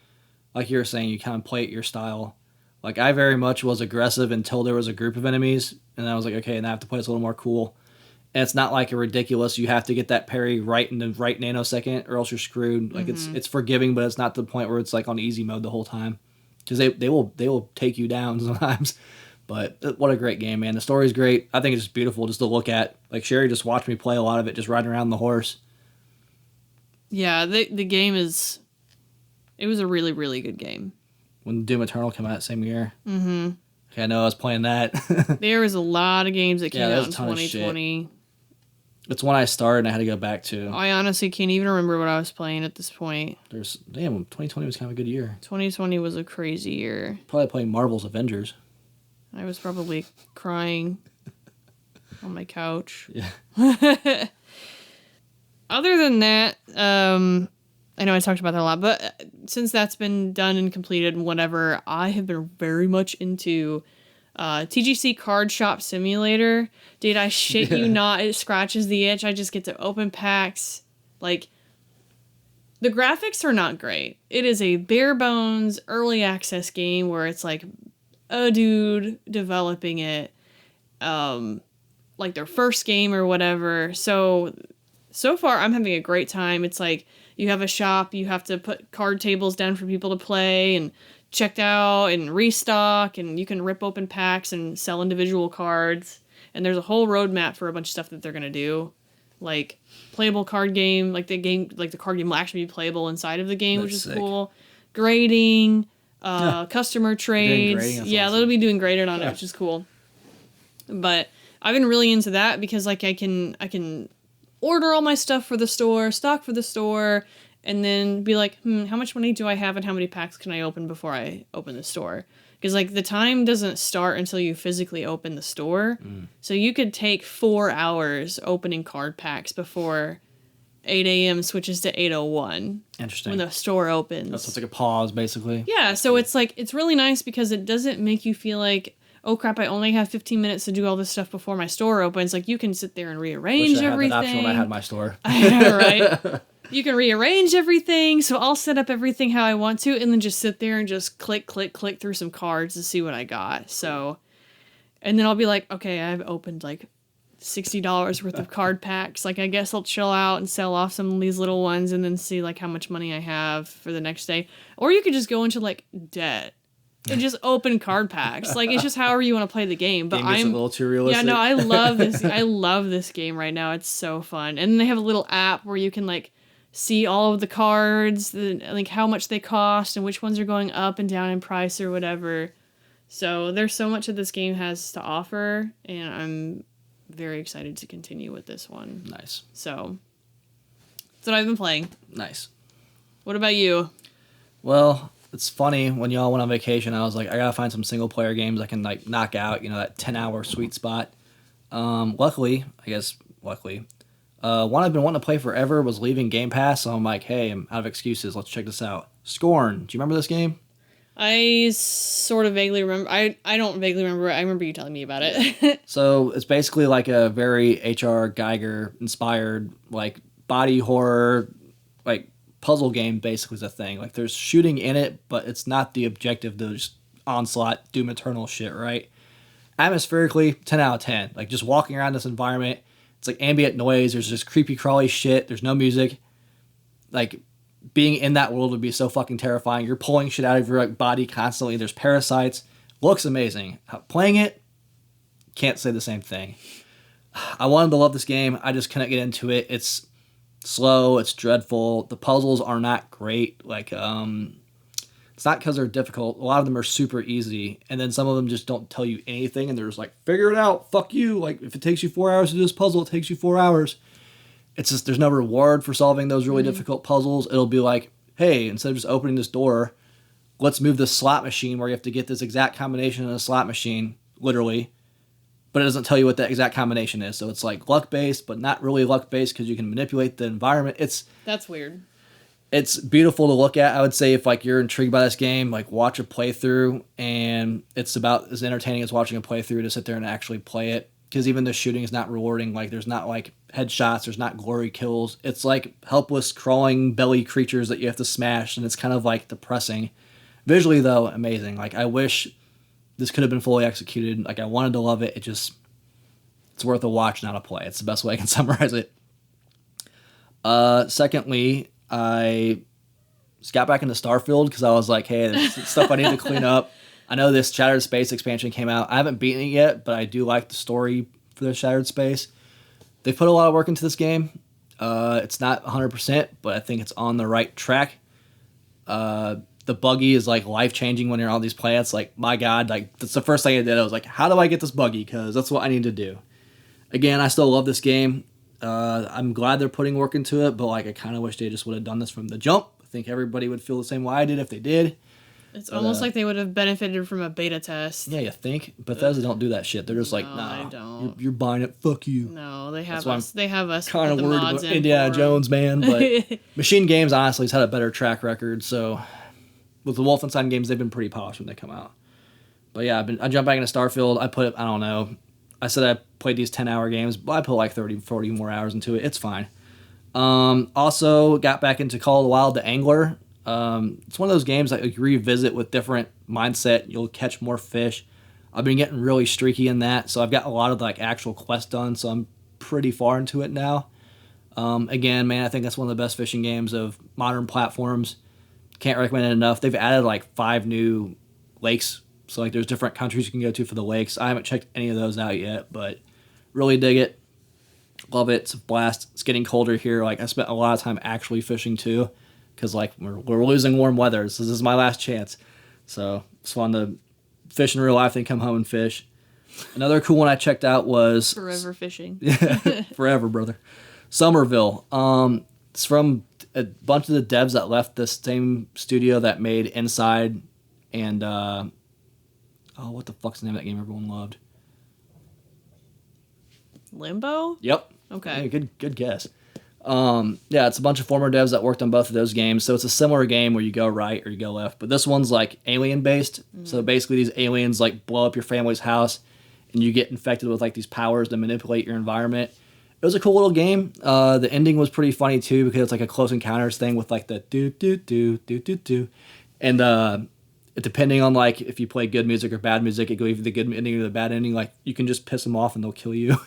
[SPEAKER 2] Like you were saying, you kind of play it your style. Like, I very much was aggressive until there was a group of enemies, and then I was like, okay, now I have to play this a little more cool. And it's not like a ridiculous, you have to get that parry right in the right nanosecond, or else you're screwed. Like, it's forgiving, but it's not to the point where it's like on easy mode the whole time. Because they will take you down sometimes. But what a great game, man. The story's great. I think it's just beautiful just to look at. Like, Sherry just watched me play a lot of it, just riding around the horse.
[SPEAKER 1] Yeah, the game is... It was a really, really good game.
[SPEAKER 2] When Doom Eternal came out same year. Mm-hmm. Okay, I know I was playing that.
[SPEAKER 1] There was a lot of games that came out in 2020.
[SPEAKER 2] It's one I started and I had to go back to.
[SPEAKER 1] I honestly can't even remember what I was playing at this point.
[SPEAKER 2] 2020 was kind of a good year.
[SPEAKER 1] 2020 was a crazy year.
[SPEAKER 2] Probably playing Marvel's Avengers. I
[SPEAKER 1] was probably crying on my couch.
[SPEAKER 2] Yeah.
[SPEAKER 1] Other than that, I know I talked about that a lot, but since that's been done and completed and whatever, I have been very much into TGC Card Shop Simulator. Dude, I shit you not, it scratches the itch. I just get to open packs. Like, the graphics are not great. It is a bare bones early access game where it's like a dude developing it, like their first game or whatever. So far I'm having a great time. It's like, you have a shop, you have to put card tables down for people to play and check out and restock, and you can rip open packs and sell individual cards. And there's a whole roadmap for a bunch of stuff that they're going to do. Like, playable card game, like the card game will actually be playable inside of the game, which is sick. Cool. Grading, customer trades. Yeah, awesome. They'll be doing graded on it, which is cool. But I've been really into that because, like, I can order all my stuff for the store, stock for the store, and then be like, how much money do I have and how many packs can I open before I open the store? Because, like, the time doesn't start until you physically open the store. So you could take 4 hours opening card packs before 8 a.m. switches to 8:01.
[SPEAKER 2] Interesting.
[SPEAKER 1] When the store opens.
[SPEAKER 2] So it's like a pause, basically.
[SPEAKER 1] Yeah, so it's like, it's really nice because it doesn't make you feel like, oh crap, I only have 15 minutes to do all this stuff before my store opens. Like, you can sit there and rearrange everything. I had that option when I had my store. Right? You can rearrange everything, so I'll set up everything how I want to, and then just sit there and just click through some cards to see what I got. So, and then I'll be like, okay, I've opened like $60 worth of card packs. Like, I guess I'll chill out and sell off some of these little ones and then see like how much money I have for the next day. Or you could just go into like debt and just open card packs. Like, it's just however you want to play the game. But
[SPEAKER 2] I'm a little too realistic.
[SPEAKER 1] Yeah, no, I love this. I love this game right now. It's so fun. And then they have a little app where you can like see all of the cards, like how much they cost and which ones are going up and down in price or whatever. So there's so much that this game has to offer, and I'm very excited to continue with this one.
[SPEAKER 2] Nice.
[SPEAKER 1] So that's what I've been playing.
[SPEAKER 2] Nice.
[SPEAKER 1] What about you?
[SPEAKER 2] Well, it's funny, when y'all went on vacation, I was like, I gotta find some single player games I can like knock out, that 10-hour sweet spot. Luckily, one I've been wanting to play forever was leaving Game Pass, so I'm like, hey, I'm out of excuses, let's check this out. Scorn, do you remember this game?
[SPEAKER 1] I sort of vaguely remember. I don't vaguely remember. I remember you telling me about it.
[SPEAKER 2] So it's basically like a very H.R. Geiger inspired, like, body horror, like, puzzle game basically is a thing. Like, there's shooting in it, but it's not the objective to just onslaught, Doom Eternal shit, right? Atmospherically, 10 out of 10. Like, just walking around this environment, It's like ambient noise. There's just creepy crawly shit. There's no music. Like, being in that world would be so fucking terrifying. You're pulling shit out of your like body constantly. There's parasites. Looks amazing. Playing it, can't say the same thing. I wanted to love this game. I just couldn't get into it. It's slow. It's dreadful. The puzzles are not great. Like, it's not because they're difficult. A lot of them are super easy. And then some of them just don't tell you anything. And they're just like, figure it out. Fuck you. Like, if it takes you 4 hours to do this puzzle, it takes you 4 hours. It's just, there's no reward for solving those really difficult puzzles. It'll be like, hey, instead of just opening this door, let's move this slot machine where you have to get this exact combination in a slot machine, literally. But it doesn't tell you what that exact combination is. So it's like luck-based, but not really luck-based because you can manipulate the environment.
[SPEAKER 1] That's weird.
[SPEAKER 2] It's beautiful to look at. I would say if like you're intrigued by this game, like watch a playthrough, and it's about as entertaining as watching a playthrough to sit there and actually play it. Because even the shooting is not rewarding. Like there's not like headshots, there's not glory kills. It's like helpless crawling belly creatures that you have to smash, and it's kind of like depressing. Visually though, amazing. Like I wish this could have been fully executed. Like I wanted to love it. It's worth a watch, not a play. It's the best way I can summarize it. Secondly, I just got back into Starfield because I was like, hey, there's stuff I need to clean up. I know this Shattered Space expansion came out. I haven't beaten it yet, but I do like the story for the Shattered Space. They put a lot of work into this game. It's not 100%, but I think it's on the right track. The buggy is like life-changing when you're on these planets. Like, my God, like that's the first thing I did. I was like, how do I get this buggy? Because that's what I need to do. Again, I still love this game. I'm glad they're putting work into it, but like I kind of wish they just would have done this from the jump. I think everybody would feel the same way I did if they did.
[SPEAKER 1] It's almost like they would have benefited from a beta test.
[SPEAKER 2] Yeah, you think? Bethesda don't do that shit. They're just like, nah,
[SPEAKER 1] I don't.
[SPEAKER 2] You're buying it. Fuck you.
[SPEAKER 1] No, they have us. They have us.
[SPEAKER 2] Kind of
[SPEAKER 1] put the
[SPEAKER 2] worried
[SPEAKER 1] mods
[SPEAKER 2] about
[SPEAKER 1] in
[SPEAKER 2] Indiana
[SPEAKER 1] for
[SPEAKER 2] Jones, man. But Machine Games honestly has had a better track record. So with the Wolfenstein games, they've been pretty polished when they come out. But yeah, I jumped back into Starfield. I don't know. I said I played these 10-hour games, but I put like 30, 40 more hours into it. It's fine. Also got back into Call of the Wild, the Angler. It's one of those games that you revisit with different mindset. You'll catch more fish. I've been getting really streaky in that, so I've got a lot of like actual quests done, so I'm pretty far into it now. Again, man, I think that's one of the best fishing games of modern platforms. Can't recommend it enough. They've added like 5 new lakes, so like there's different countries you can go to for the lakes. I haven't checked any of those out yet, but really dig it. Love it. It's a blast. It's getting colder here. Like I spent a lot of time actually fishing too, because like we're losing warm weather, so this is my last chance. So it's fun to fish in real life, then come home and fish. Another cool one I checked out was
[SPEAKER 1] forever fishing.
[SPEAKER 2] Yeah, forever, brother. Somerville. It's from a bunch of the devs that left the same studio that made Inside and what the fuck's the name of that game everyone loved?
[SPEAKER 1] Limbo?
[SPEAKER 2] Yep.
[SPEAKER 1] Okay.
[SPEAKER 2] Yeah, good guess. Yeah, it's a bunch of former devs that worked on both of those games, so it's a similar game where you go right or you go left, but this one's like alien based. So basically these aliens like blow up your family's house and you get infected with like these powers to manipulate your environment. It was a cool little game. The ending was pretty funny too because it's like a Close Encounters thing with like the do do do do do do, and depending on like if you play good music or bad music, it goes either the good ending or the bad ending. Like you can just piss them off and they'll kill you.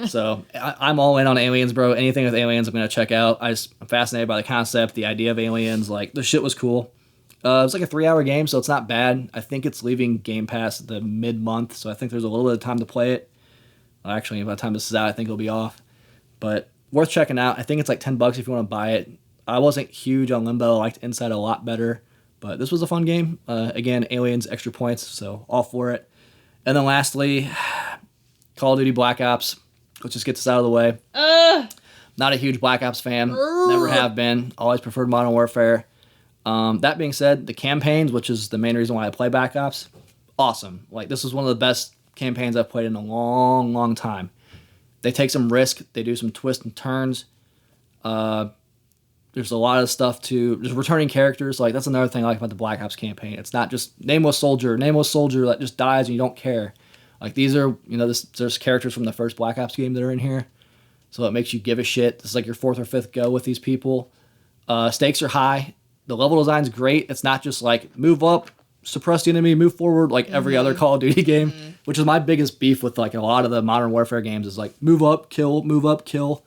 [SPEAKER 2] So I'm all in on aliens, bro. Anything with aliens, I'm gonna check out. I'm fascinated by the concept, the idea of aliens. Like the shit was cool. It was like a 3-hour game, so it's not bad. I think it's leaving Game Pass the mid-month, so I think there's a little bit of time to play it. Well, actually, by the time this is out, I think it'll be off. But worth checking out. I think it's like $10 if you want to buy it. I wasn't huge on Limbo. I liked Inside a lot better. But this was a fun game. Again, aliens, extra points, so all for it. And then lastly, Call of Duty Black Ops. Let's just get this out of the way. Not a huge Black Ops fan. Never have been. Always preferred Modern Warfare. That being said, the campaigns, which is the main reason why I play Black Ops, awesome. Like, this was one of the best campaigns I've played in a long, long time. They take some risk. They do some twists and turns. There's a lot of stuff there's returning characters. Like, that's another thing I like about the Black Ops campaign. It's not just nameless soldier that just dies and you don't care. Like, these are, there's characters from the first Black Ops game that are in here. So it makes you give a shit. This is like your 4th or 5th go with these people. Stakes are high. The level design's great. It's not just like, move up, suppress the enemy, move forward, like every other Call of Duty game, which is my biggest beef with like a lot of the Modern Warfare games is like move up, kill,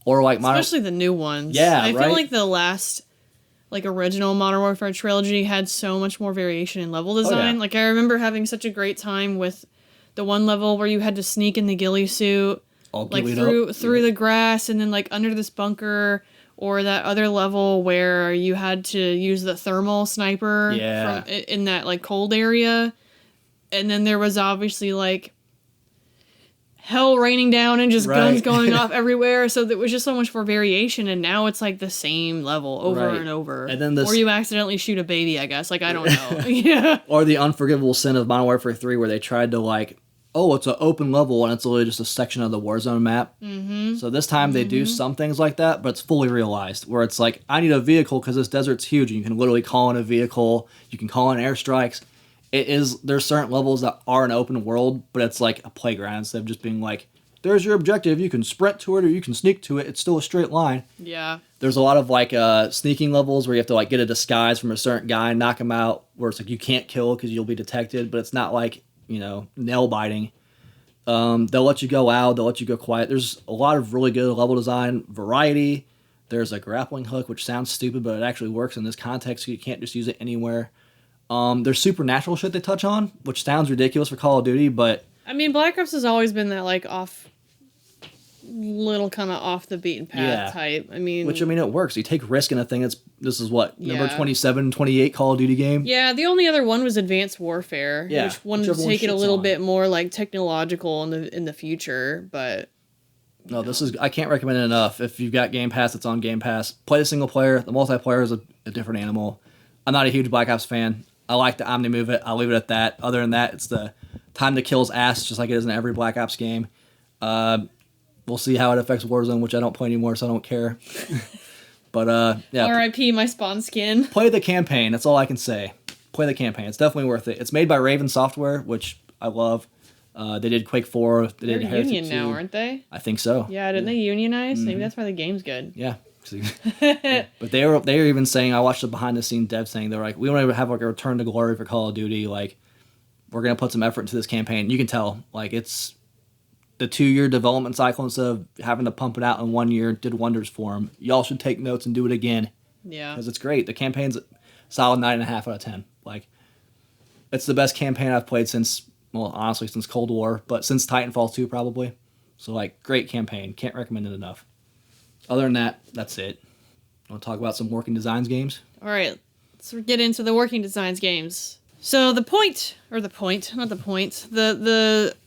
[SPEAKER 2] or like
[SPEAKER 1] especially the new ones.
[SPEAKER 2] Yeah,
[SPEAKER 1] I
[SPEAKER 2] right?
[SPEAKER 1] feel like the last like original Modern Warfare trilogy had so much more variation in level design.
[SPEAKER 2] yeah.
[SPEAKER 1] Like I remember having such a great time with the one level where you had to sneak in the ghillie suit,
[SPEAKER 2] All
[SPEAKER 1] like
[SPEAKER 2] ghillied up.
[SPEAKER 1] through the grass and then like under this bunker, or that other level where you had to use the thermal sniper in that like cold area. And then there was obviously like hell raining down and just guns going off everywhere. So there was just so much more variation. And now it's like the same level over and over.
[SPEAKER 2] And then
[SPEAKER 1] or you accidentally shoot a baby, I guess. Like, I don't know. Yeah.
[SPEAKER 2] Or the unforgivable sin of Modern Warfare 3 where they tried to like, oh, it's an open level and it's literally just a section of the Warzone map. Mm-hmm. So this time they do some things like that, but it's fully realized where it's like, I need a vehicle because this desert's huge. And you can literally call in a vehicle. You can call in airstrikes. There's certain levels that are an open world, but it's like a playground instead of just being like, there's your objective. You can sprint to it or you can sneak to it. It's still a straight line.
[SPEAKER 1] Yeah.
[SPEAKER 2] There's a lot of like sneaking levels where you have to like get a disguise from a certain guy and knock him out, where it's like you can't kill because you'll be detected, but it's not like, nail biting. They'll let you go out. They'll let you go quiet. There's a lot of really good level design variety. There's a grappling hook, which sounds stupid, but it actually works in this context. So you can't just use it anywhere. There's supernatural shit they touch on, which sounds ridiculous for Call of Duty, but
[SPEAKER 1] I mean, Black Ops has always been that like little kind of off the beaten path type. I mean,
[SPEAKER 2] it works. You take risk in a thing. This is what, number 27, 28 Call of Duty game.
[SPEAKER 1] Yeah, the only other one was Advanced Warfare, which wanted to take it a little bit more like technological in the future, but
[SPEAKER 2] no, this is, I can't recommend it enough. If you've got Game Pass, it's on Game Pass. Play the single player. The multiplayer is a different animal. I'm not a huge Black Ops fan. I like the Omni Move It. I'll leave it at that. Other than that, it's the time to kill's ass, just like it is in every Black Ops game. We'll see how it affects Warzone, which I don't play anymore, so I don't care. But yeah.
[SPEAKER 1] R.I.P. my Spawn skin.
[SPEAKER 2] Play the campaign. That's all I can say. Play the campaign. It's definitely worth it. It's made by Raven Software, which I love. They did Quake 4.
[SPEAKER 1] They're Union now, aren't they?
[SPEAKER 2] I think so.
[SPEAKER 1] Yeah, didn't they unionize? Maybe that's why the game's good.
[SPEAKER 2] Yeah. But they were even saying, I watched the behind the scenes dev saying, they're like, we want to have like a return to glory for Call of Duty. Like, we're gonna put some effort into this campaign. You can tell, like, it's the 2-year development cycle instead of having to pump it out in 1 year did wonders for them. Y'all should take notes and do it again.
[SPEAKER 1] Yeah,
[SPEAKER 2] because it's great. The campaign's a solid 9.5 out of 10. Like, it's the best campaign I've played since, well, honestly, since Cold War, but since Titanfall 2 probably. So like, great campaign. Can't recommend it enough. Other than that, that's it. Want to talk about some working designs games?
[SPEAKER 1] All right, let's get into the working designs games. So the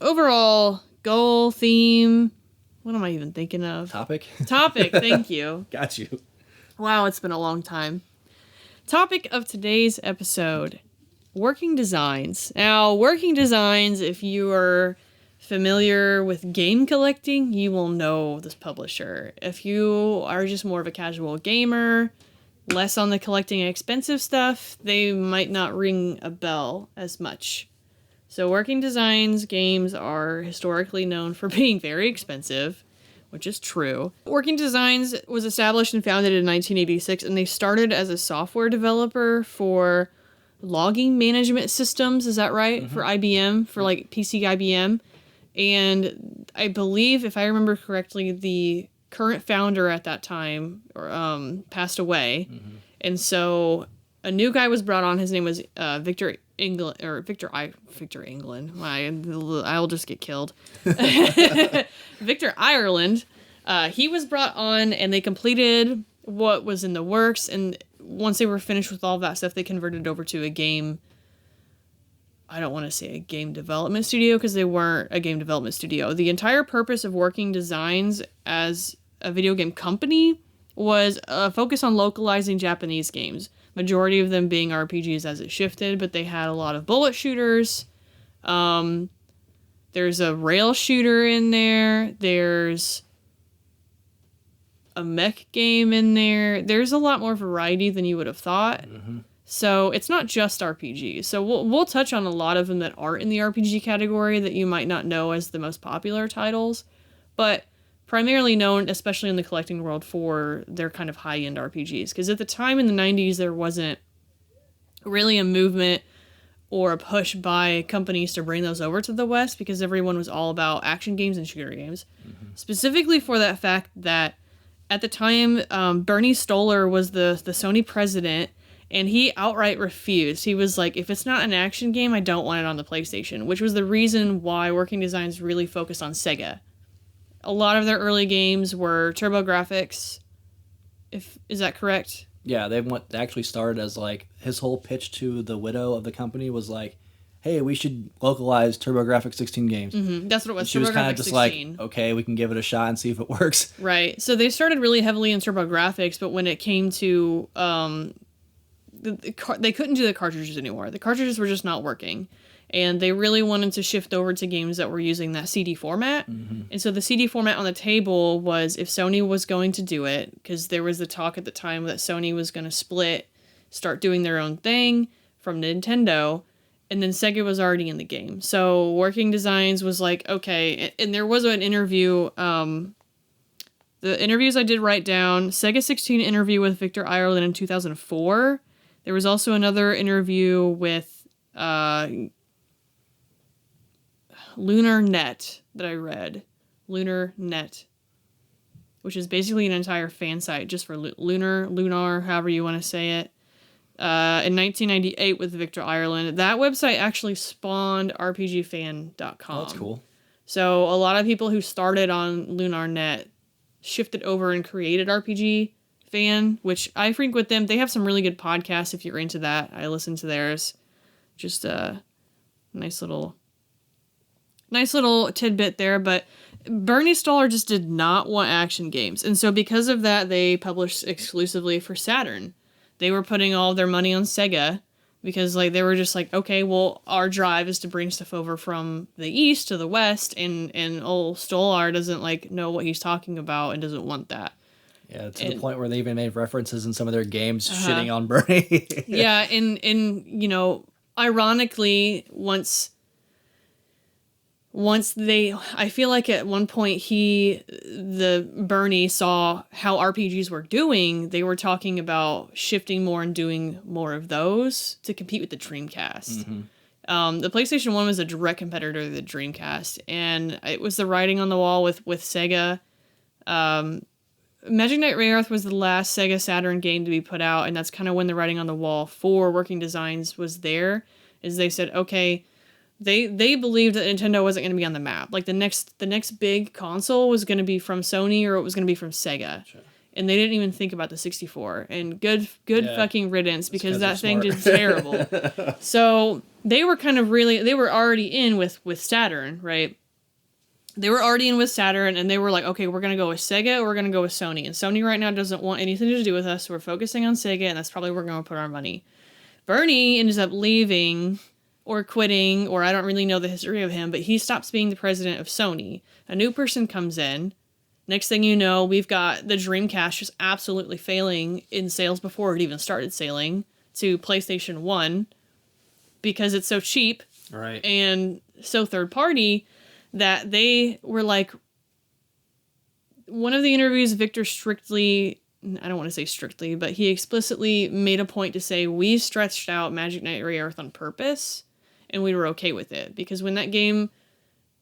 [SPEAKER 1] overall goal, theme, what am I even thinking of?
[SPEAKER 2] Topic,
[SPEAKER 1] thank you.
[SPEAKER 2] Got you.
[SPEAKER 1] Wow, it's been a long time. Topic of today's episode, working designs. Now, working designs, if you are familiar with game collecting, you will know this publisher. If you are just more of a casual gamer, less on the collecting expensive stuff, they might not ring a bell as much. So Working Designs games are historically known for being very expensive, which is true. Working Designs was established and founded in 1986, and they started as a software developer for logging management systems, is that right? Mm-hmm. For IBM, for like PC IBM. And I believe, if I remember correctly, the current founder at that time passed away. Mm-hmm. And so a new guy was brought on. His name was Victor England. I'll just get killed. Victor Ireland. He was brought on, and they completed what was in the works. And once they were finished with all that stuff, they converted over to a game. I don't want to say a game development studio because they weren't a game development studio. The entire purpose of Working Designs as a video game company was a focus on localizing Japanese games. Majority of them being RPGs as it shifted, but they had a lot of bullet shooters. There's a rail shooter in there. There's a mech game in there. There's a lot more variety than you would have thought. Mm-hmm. So it's not just RPGs. So we'll touch on a lot of them that aren't in the RPG category that you might not know as the most popular titles, but primarily known, especially in the collecting world, for their kind of high-end RPGs. Because at the time in the 90s, there wasn't really a movement or a push by companies to bring those over to the West because everyone was all about action games and shooter games. Specifically for that fact that at the time, Bernie Stoller was the Sony president, and he outright refused. He was like, if it's not an action game, I don't want it on the PlayStation, which was the reason why Working Designs really focused on Sega. A lot of their early games were TurboGrafx. Is that correct?
[SPEAKER 2] Yeah, they actually started as like his whole pitch to the widow of the company was like, "Hey, we should localize TurboGrafx 16 games."
[SPEAKER 1] Mm-hmm. That's what it was.
[SPEAKER 2] She was kind of just
[SPEAKER 1] 16.
[SPEAKER 2] like, "Okay, we can give it a shot and see if it works."
[SPEAKER 1] Right. So they started really heavily in TurboGrafx, but when it came to they couldn't do the cartridges anymore. The cartridges were just not working. And they really wanted to shift over to games that were using that CD format. Mm-hmm. And so the CD format on the table was if Sony was going to do it, because there was the talk at the time that Sony was going to start doing their own thing from Nintendo, and then Sega was already in the game. So Working Designs was like, okay, and there was an interview, the interviews I did write down, Sega 16 interview with Victor Ireland in 2004. There was also another interview with Lunar Net that I read. Lunar Net, which is basically an entire fan site just for Lunar, however you want to say it. In 1998 with Victor Ireland. That website actually spawned RPGFan.com.
[SPEAKER 2] Oh, that's cool.
[SPEAKER 1] So a lot of people who started on LunarNet shifted over and created RPG Fan, which I frequent them. They have some really good podcasts if you're into that. I listen to theirs. Just a nice little tidbit there, but Bernie Stoller just did not want action games. And so because of that, they published exclusively for Saturn. They were putting all their money on Sega because like they were just like, okay, well, our drive is to bring stuff over from the East to the West, and old Stolar doesn't like know what he's talking about and doesn't want that.
[SPEAKER 2] Yeah, to the point where they even made references in some of their games shitting on Bernie.
[SPEAKER 1] Yeah, and you know, ironically, once I feel like at one point Bernie saw how RPGs were doing. They were talking about shifting more and doing more of those to compete with the Dreamcast. Mm-hmm. The PlayStation 1 was a direct competitor to the Dreamcast, and it was the writing on the wall with Sega. Magic Knight Rayearth was the last Sega Saturn game to be put out, and that's kind of when the writing on the wall for Working Designs was there, is they said, okay, they believed that Nintendo wasn't going to be on the map. Like the next big console was going to be from Sony or it was going to be from Sega. Sure. And they didn't even think about the 64. And good fucking riddance, because that thing did terrible. So they were they were already in with Saturn, right? They were already in with Saturn, and they were like, okay, we're going to go with Sega or we're going to go with Sony. And Sony right now doesn't want anything to do with us, so we're focusing on Sega, and that's probably where we're going to put our money. Bernie ends up leaving or quitting, or I don't really know the history of him, but he stops being the president of Sony. A new person comes in. Next thing you know, we've got the Dreamcast just absolutely failing in sales before it even started sailing to PlayStation 1 because it's so cheap and so third party that they were like, one of the interviews, Victor strictly, I don't want to say strictly, but he explicitly made a point to say, we stretched out Magic Knight Rayearth on purpose, and we were okay with it. Because when that game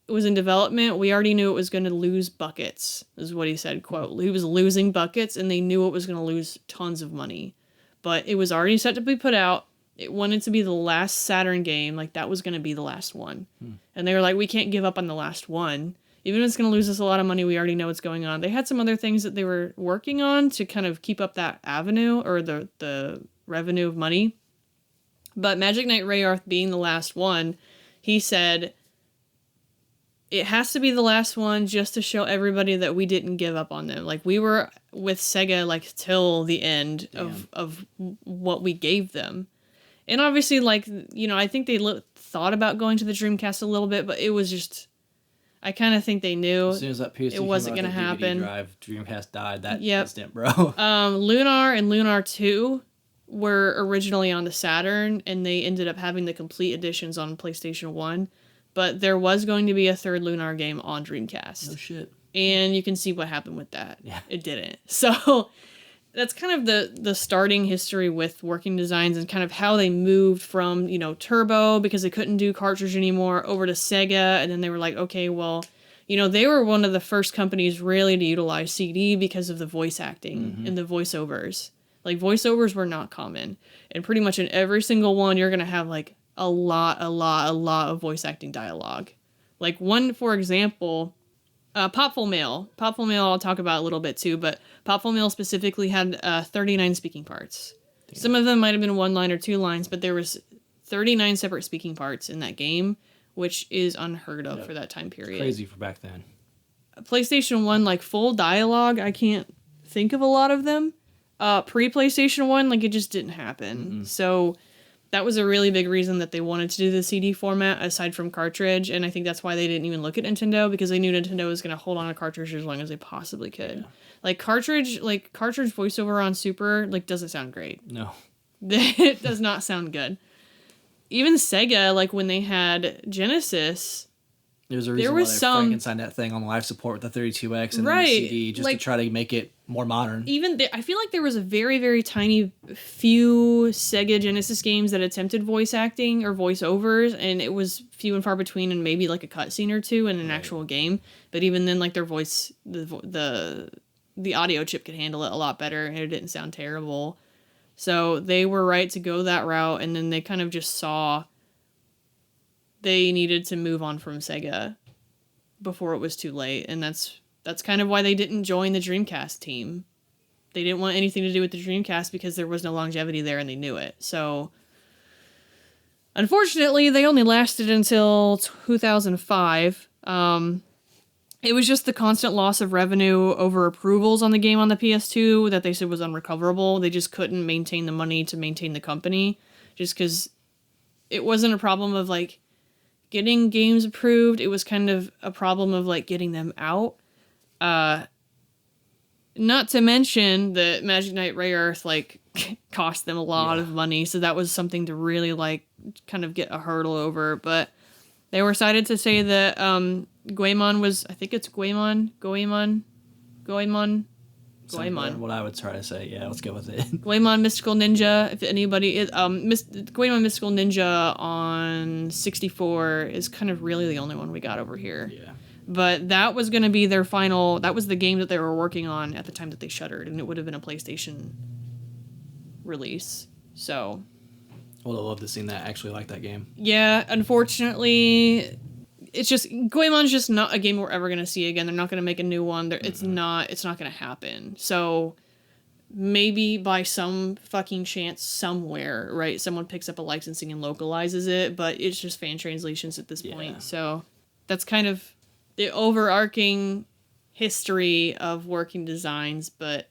[SPEAKER 1] was in development, we already knew it was going to lose buckets, is what he said, quote. He was losing buckets, and they knew it was going to lose tons of money. But it was already set to be put out. It wanted to be the last Saturn game, like that was going to be the last one. And they were like, we can't give up on the last one. Even if it's going to lose us a lot of money, we already know what's going on. They had some other things that they were working on to kind of keep up that avenue or the revenue of money. But Magic Knight Rayearth being the last one, he said, it has to be the last one just to show everybody that we didn't give up on them. Like, we were with Sega, like, till the end of what we gave them. And obviously, like, you know, I think they thought about going to the Dreamcast a little bit, but it was just, I kind of think they knew
[SPEAKER 2] as soon as that PS2
[SPEAKER 1] it wasn't going to happen.
[SPEAKER 2] Drive, Dreamcast died that instant, bro.
[SPEAKER 1] Lunar and Lunar 2 were originally on the Saturn, and they ended up having the complete editions on PlayStation 1. But there was going to be a third Lunar game on Dreamcast.
[SPEAKER 2] No shit.
[SPEAKER 1] And you can see what happened with that. Yeah. It didn't. So that's kind of the starting history with Working Designs and kind of how they moved from, Turbo, because they couldn't do cartridge anymore, over to Sega. And then they were like, okay, well, they were one of the first companies really to utilize CD because of the voice acting and the voiceovers. Like, voiceovers were not common. And pretty much in every single one, you're going to have, like, a lot of voice acting dialogue. Like, one, for example, Popful Mail. Popful Mail I'll talk about a little bit, too. But Popful Mail specifically had 39 speaking parts. Damn. Some of them might have been 1 line or 2 lines, but there was 39 separate speaking parts in that game, which is unheard of for that time period.
[SPEAKER 2] It's crazy for back then.
[SPEAKER 1] PlayStation 1, like, full dialogue, I can't think of a lot of them. Pre-PlayStation 1, like, it just didn't happen. Mm-hmm. So that was a really big reason that they wanted to do the CD format aside from cartridge, and I think that's why they didn't even look at Nintendo, because they knew Nintendo was going to hold on to cartridge as long as they possibly could. Yeah. Like, cartridge voiceover on Super, like, doesn't sound great.
[SPEAKER 2] No.
[SPEAKER 1] It does not sound good. Even Sega, like, when they had Genesis,
[SPEAKER 2] there was some Frankenstein that thing on live support with the 32X and then the CD just to try to make it more modern.
[SPEAKER 1] I feel like there was a very, very tiny few Sega Genesis games that attempted voice acting or voiceovers, and it was few and far between, and maybe like a cutscene or two in an actual game. But even then, like, their voice, the audio chip could handle it a lot better, and it didn't sound terrible. So they were right to go that route, and then they kind of just saw they needed to move on from Sega before it was too late, and that's kind of why they didn't join the Dreamcast team. They didn't want anything to do with the Dreamcast because there was no longevity there, and they knew it. So, unfortunately, they only lasted until 2005. It was just the constant loss of revenue over approvals on the game on the PS2 that they said was unrecoverable. They just couldn't maintain the money to maintain the company, just because it wasn't a problem of, like, getting games approved. It was kind of a problem of, like, getting them out. Not to mention that Magic Knight Ray Earth, like, cost them a lot of money, so that was something to really, like, kind of get a hurdle over. But they were excited to say that Goemon was, I think it's Goemon.
[SPEAKER 2] What I would try to say, yeah, let's go with it.
[SPEAKER 1] Goemon Mystical Ninja, if anybody is, Goemon Mystical Ninja on 64 is kind of really the only one we got over here.
[SPEAKER 2] Yeah.
[SPEAKER 1] But that was going to be their final, that was the game that they were working on at the time that they shuttered, and it would have been a PlayStation release. So
[SPEAKER 2] I would have loved to seen that, actually like that game.
[SPEAKER 1] Yeah, unfortunately, it's just, Goemon's just not a game we're ever going to see again. They're not going to make a new one. It's not going to happen. So maybe by some fucking chance somewhere, right, someone picks up a licensing and localizes it, but it's just fan translations at this point. So that's kind of the overarching history of Working Designs, but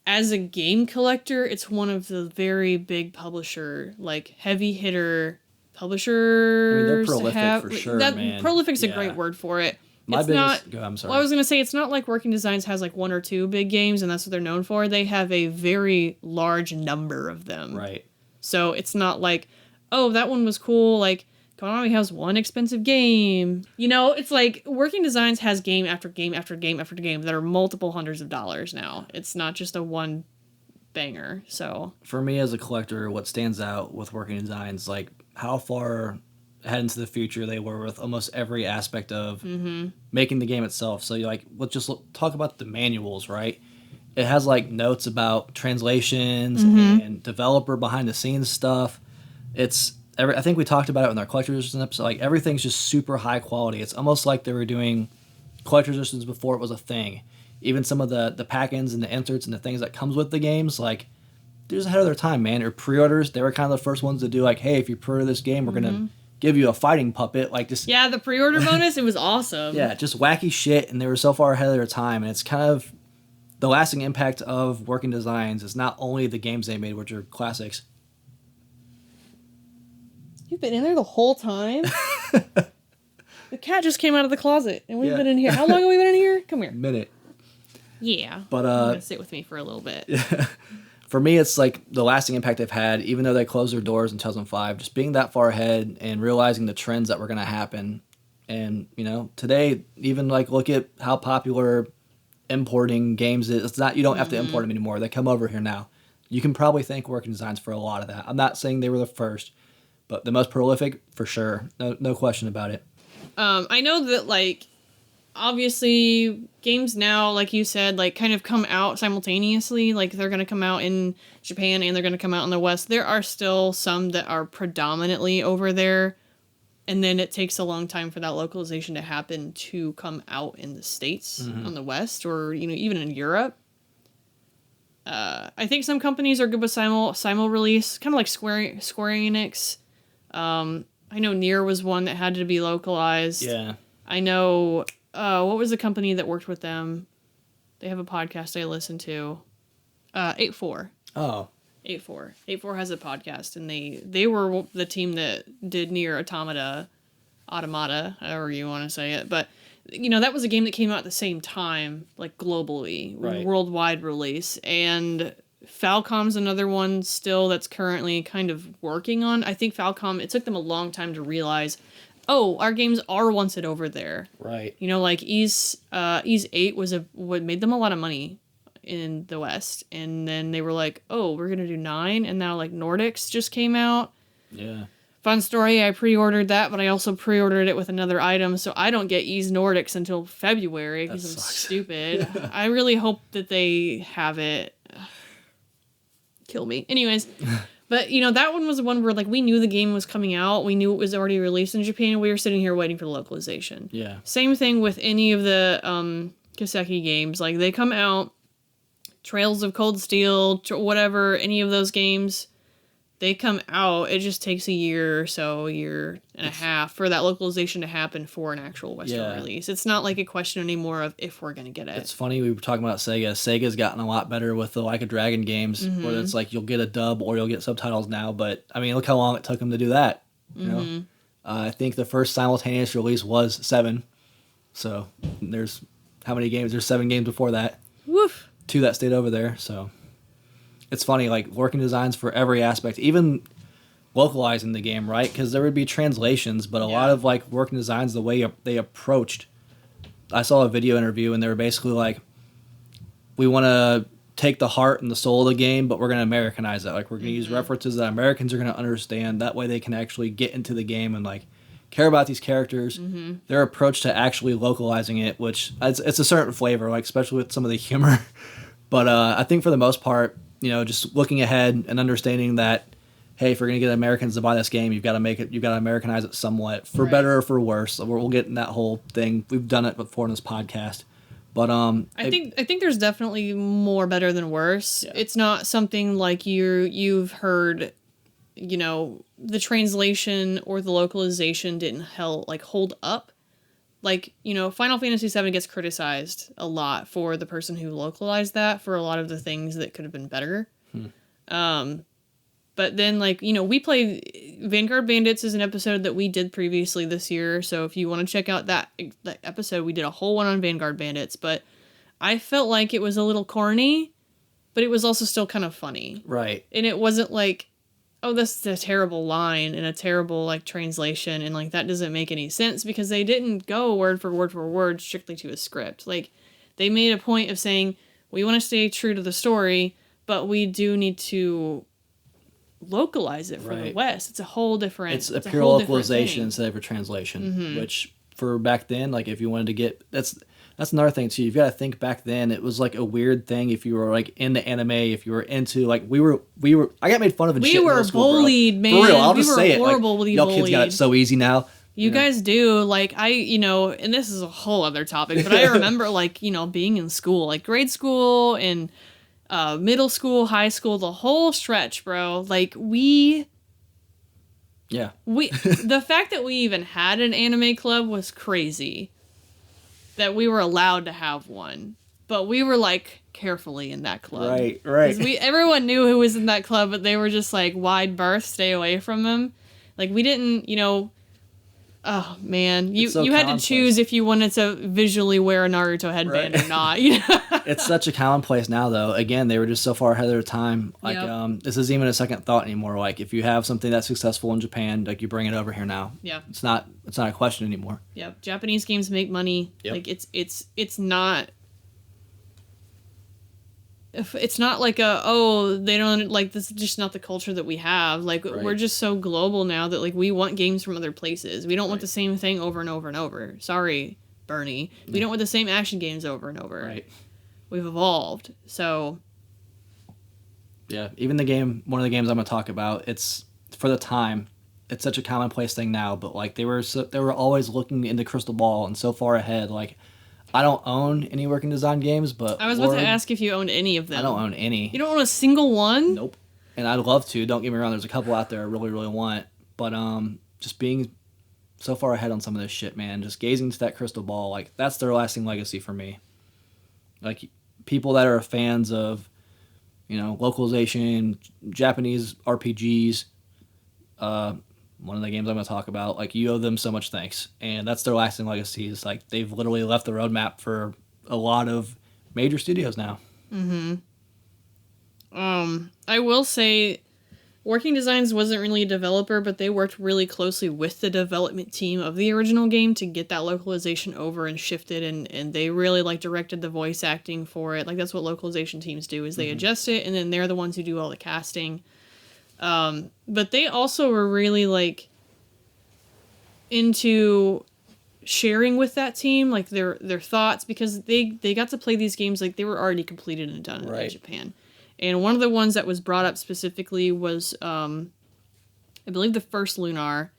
[SPEAKER 1] as a game collector, it's one of the very big publisher, like, heavy hitter publishers.
[SPEAKER 2] I mean, they're prolific for sure, man.
[SPEAKER 1] Prolific's a great word for it. I'm sorry. Well, I was going to say, it's not like Working Designs has, like, 1 or 2 big games, and that's what they're known for. They have a very large number of them.
[SPEAKER 2] Right.
[SPEAKER 1] So it's not like, oh, that one was cool, like, Konami has one expensive game. You know, it's like Working Designs has game after game after game after game that are multiple hundreds of dollars now. It's not just a one banger. So
[SPEAKER 2] for me as a collector, what stands out with Working Designs, like how far ahead into the future they were with almost every aspect of making the game itself. So like, let's just talk about the manuals, right? It has like notes about translations and developer behind the scenes stuff. I think we talked about it in our collector's edition episode. Like, everything's just super high quality. It's almost like they were doing collector's editions before it was a thing. Even some of the pack-ins and the inserts and the things that comes with the games, like, they're just ahead of their time, man. Or pre-orders, they were kind of the first ones to do, like, hey, if you pre-order this game, we're going to give you a fighting puppet. Like, just
[SPEAKER 1] the pre-order bonus, it was awesome.
[SPEAKER 2] Yeah, just wacky shit, and they were so far ahead of their time. And it's kind of the lasting impact of Working Designs is not only the games they made, which are classics.
[SPEAKER 1] You've been in there the whole time? The cat just came out of the closet, and we've been in here. How long have we been in here? Come here.
[SPEAKER 2] A minute.
[SPEAKER 1] Yeah.
[SPEAKER 2] But
[SPEAKER 1] you're going to sit with me for a little bit.
[SPEAKER 2] For me, it's like the lasting impact they've had, even though they closed their doors in 2005, just being that far ahead and realizing the trends that were going to happen. And, you know, today, even like look at how popular importing games. It's not, you don't have to import them anymore. They come over here now. You can probably thank Working Designs for a lot of that. I'm not saying they were the first, but the most prolific for sure. No question about it.
[SPEAKER 1] I know that, like, obviously games now, like you said, like kind of come out simultaneously. Like they're going to come out in Japan and they're going to come out in the West. There are still some that are predominantly over there. And then it takes a long time for that localization to happen to come out in the States on the West, or, you know, even in Europe. I think some companies are good with simul release, kind of like Square Enix. I know Nier was one that had to be localized.
[SPEAKER 2] Yeah.
[SPEAKER 1] I know, what was the company that worked with them? They have a podcast I listen to. 8-4.
[SPEAKER 2] Oh.
[SPEAKER 1] 8-4. 8-4 has a podcast, and they were the team that did Nier Automata, however you want to say it. But, you know, that was a game that came out at the same time, like globally,
[SPEAKER 2] right.
[SPEAKER 1] Worldwide release. And Falcom's another one still that's currently kind of working on. I think Falcom, it took them a long time to realize, oh, our games are wanted over there.
[SPEAKER 2] Right.
[SPEAKER 1] You know, like Ys 8 was what made them a lot of money in the West, and then they were like, oh, we're gonna do 9, and now like Nordics just came out.
[SPEAKER 2] Yeah.
[SPEAKER 1] Fun story, I pre-ordered that, but I also pre-ordered it with another item, so I don't get Ys Nordics until February because I'm stupid. I really hope that they have it. Kill me. Anyways, but you know, that one was the one where like we knew the game was coming out, we knew it was already released in Japan, and we were sitting here waiting for the localization.
[SPEAKER 2] Yeah.
[SPEAKER 1] Same thing with any of the Kaseki games, like they come out, Trails of Cold Steel, whatever, any of those games, they come out, it just takes a year or so, a year and a half for that localization to happen for an actual Western release. It's not like a question anymore of if we're going to get it.
[SPEAKER 2] It's funny, we were talking about Sega. Sega's gotten a lot better with the Like a Dragon games, where it's like you'll get a dub or you'll get subtitles now, but I mean, look how long it took them to do that. You know? I think the first simultaneous release was 7, so there's how many games? There's 7 games before that.
[SPEAKER 1] Woof.
[SPEAKER 2] 2 that stayed over there, so it's funny, like Working Designs for every aspect, even localizing the game, right? Because there would be translations, but a lot of like Working Designs, the way they approached, I saw a video interview and they were basically like, we want to take the heart and the soul of the game, but we're going to Americanize it. Like we're going to use references that Americans are going to understand. That way they can actually get into the game and like care about these characters. Their approach to actually localizing it, which it's a certain flavor, like especially with some of the humor. But I think for the most part, you know, just looking ahead and understanding that, hey, if you're going to get Americans to buy this game, you've got to Americanize it somewhat, for better or for worse. So we'll get in that whole thing. We've done it before in this podcast. But I
[SPEAKER 1] think there's definitely more better than worse. Yeah. It's not something like you've heard, you know, the translation or the localization didn't hold up. Like, you know, Final Fantasy VII gets criticized a lot for the person who localized that, for a lot of the things that could have been better. But then, like, you know, we play Vanguard Bandits is an episode that we did previously this year. So if you want to check out that episode, we did a whole one on Vanguard Bandits. But I felt like it was a little corny, but it was also still kind of funny. Right. And it wasn't like, oh, this is a terrible line and a terrible, like, translation, and, like, that doesn't make any sense, because they didn't go word for word strictly to a script. Like, they made a point of saying, we want to stay true to the story, but we do need to localize it for the West. It's a whole different... It's a pure localization
[SPEAKER 2] instead of a translation, which, for back then, like, if you wanted to get... That's another thing, too. You've got to think back then, it was like a weird thing if you were like into anime, if you were into like we were I got made fun of and shit in middle school,
[SPEAKER 1] bullied, man.
[SPEAKER 2] For real, I'll just say it. Like,
[SPEAKER 1] bullied.
[SPEAKER 2] y'all kids got it so easy now.
[SPEAKER 1] You guys do. Like, you know, and this is a whole other topic, but I remember, like, you know, being in school, like grade school and middle school, high school, the whole stretch, bro. Like, the fact that we even had an anime club was crazy. That we were allowed to have one, but we were like carefully in that club. Right. Everyone knew who was in that club, but they were just like wide berth, stay away from them. Like, we didn't, you know. Oh man, you had to choose if you wanted to visually wear a Naruto headband or not. You know?
[SPEAKER 2] It's such a commonplace now, though. Again, they were just so far ahead of their time. Like, this isn't even a second thought anymore. Like, if you have something that's successful in Japan, like, you bring it over here now. Yeah, it's not a question anymore.
[SPEAKER 1] Yeah, Japanese games make money. Yep. Like, it's not it's not like they don't like this is just not the culture that we have. Like
[SPEAKER 2] Right.
[SPEAKER 1] we're just so global now that like we want games from other places. We don't want the same thing over and over and over. Sorry, Bernie. We don't want the same action games over and over.
[SPEAKER 2] Right.
[SPEAKER 1] We've evolved. So
[SPEAKER 2] yeah, even one of the games I'm going to talk about, it's for the time. It's such a commonplace thing now, but like they were always looking in the crystal ball and so far ahead. Like I don't own any working design games, but
[SPEAKER 1] I was about to ask if you owned any of them.
[SPEAKER 2] I don't own any.
[SPEAKER 1] You don't own a single one?
[SPEAKER 2] Nope. And I'd love to. Don't get me wrong. There's a couple out there I really, really want. But just being so far ahead on some of this shit, man. Just gazing into that crystal ball, like that's their lasting legacy for me. Like people that are fans of, localization, Japanese RPGs. One of the games I'm going to talk about, like you owe them so much thanks, and that's their lasting legacy. Is like they've literally left the roadmap for a lot of major studios now.
[SPEAKER 1] Mm-hmm. I will say, Working Designs wasn't really a developer, but they worked really closely with the development team of the original game to get that localization over and shifted, and they really like directed the voice acting for it. Like that's what localization teams do, is they adjust it, and then they're the ones who do all the casting. But they also were really like into sharing with that team like their thoughts, because they got to play these games like they were already completed and done in Japan. And one of the ones that was brought up specifically was I believe the first Lunar.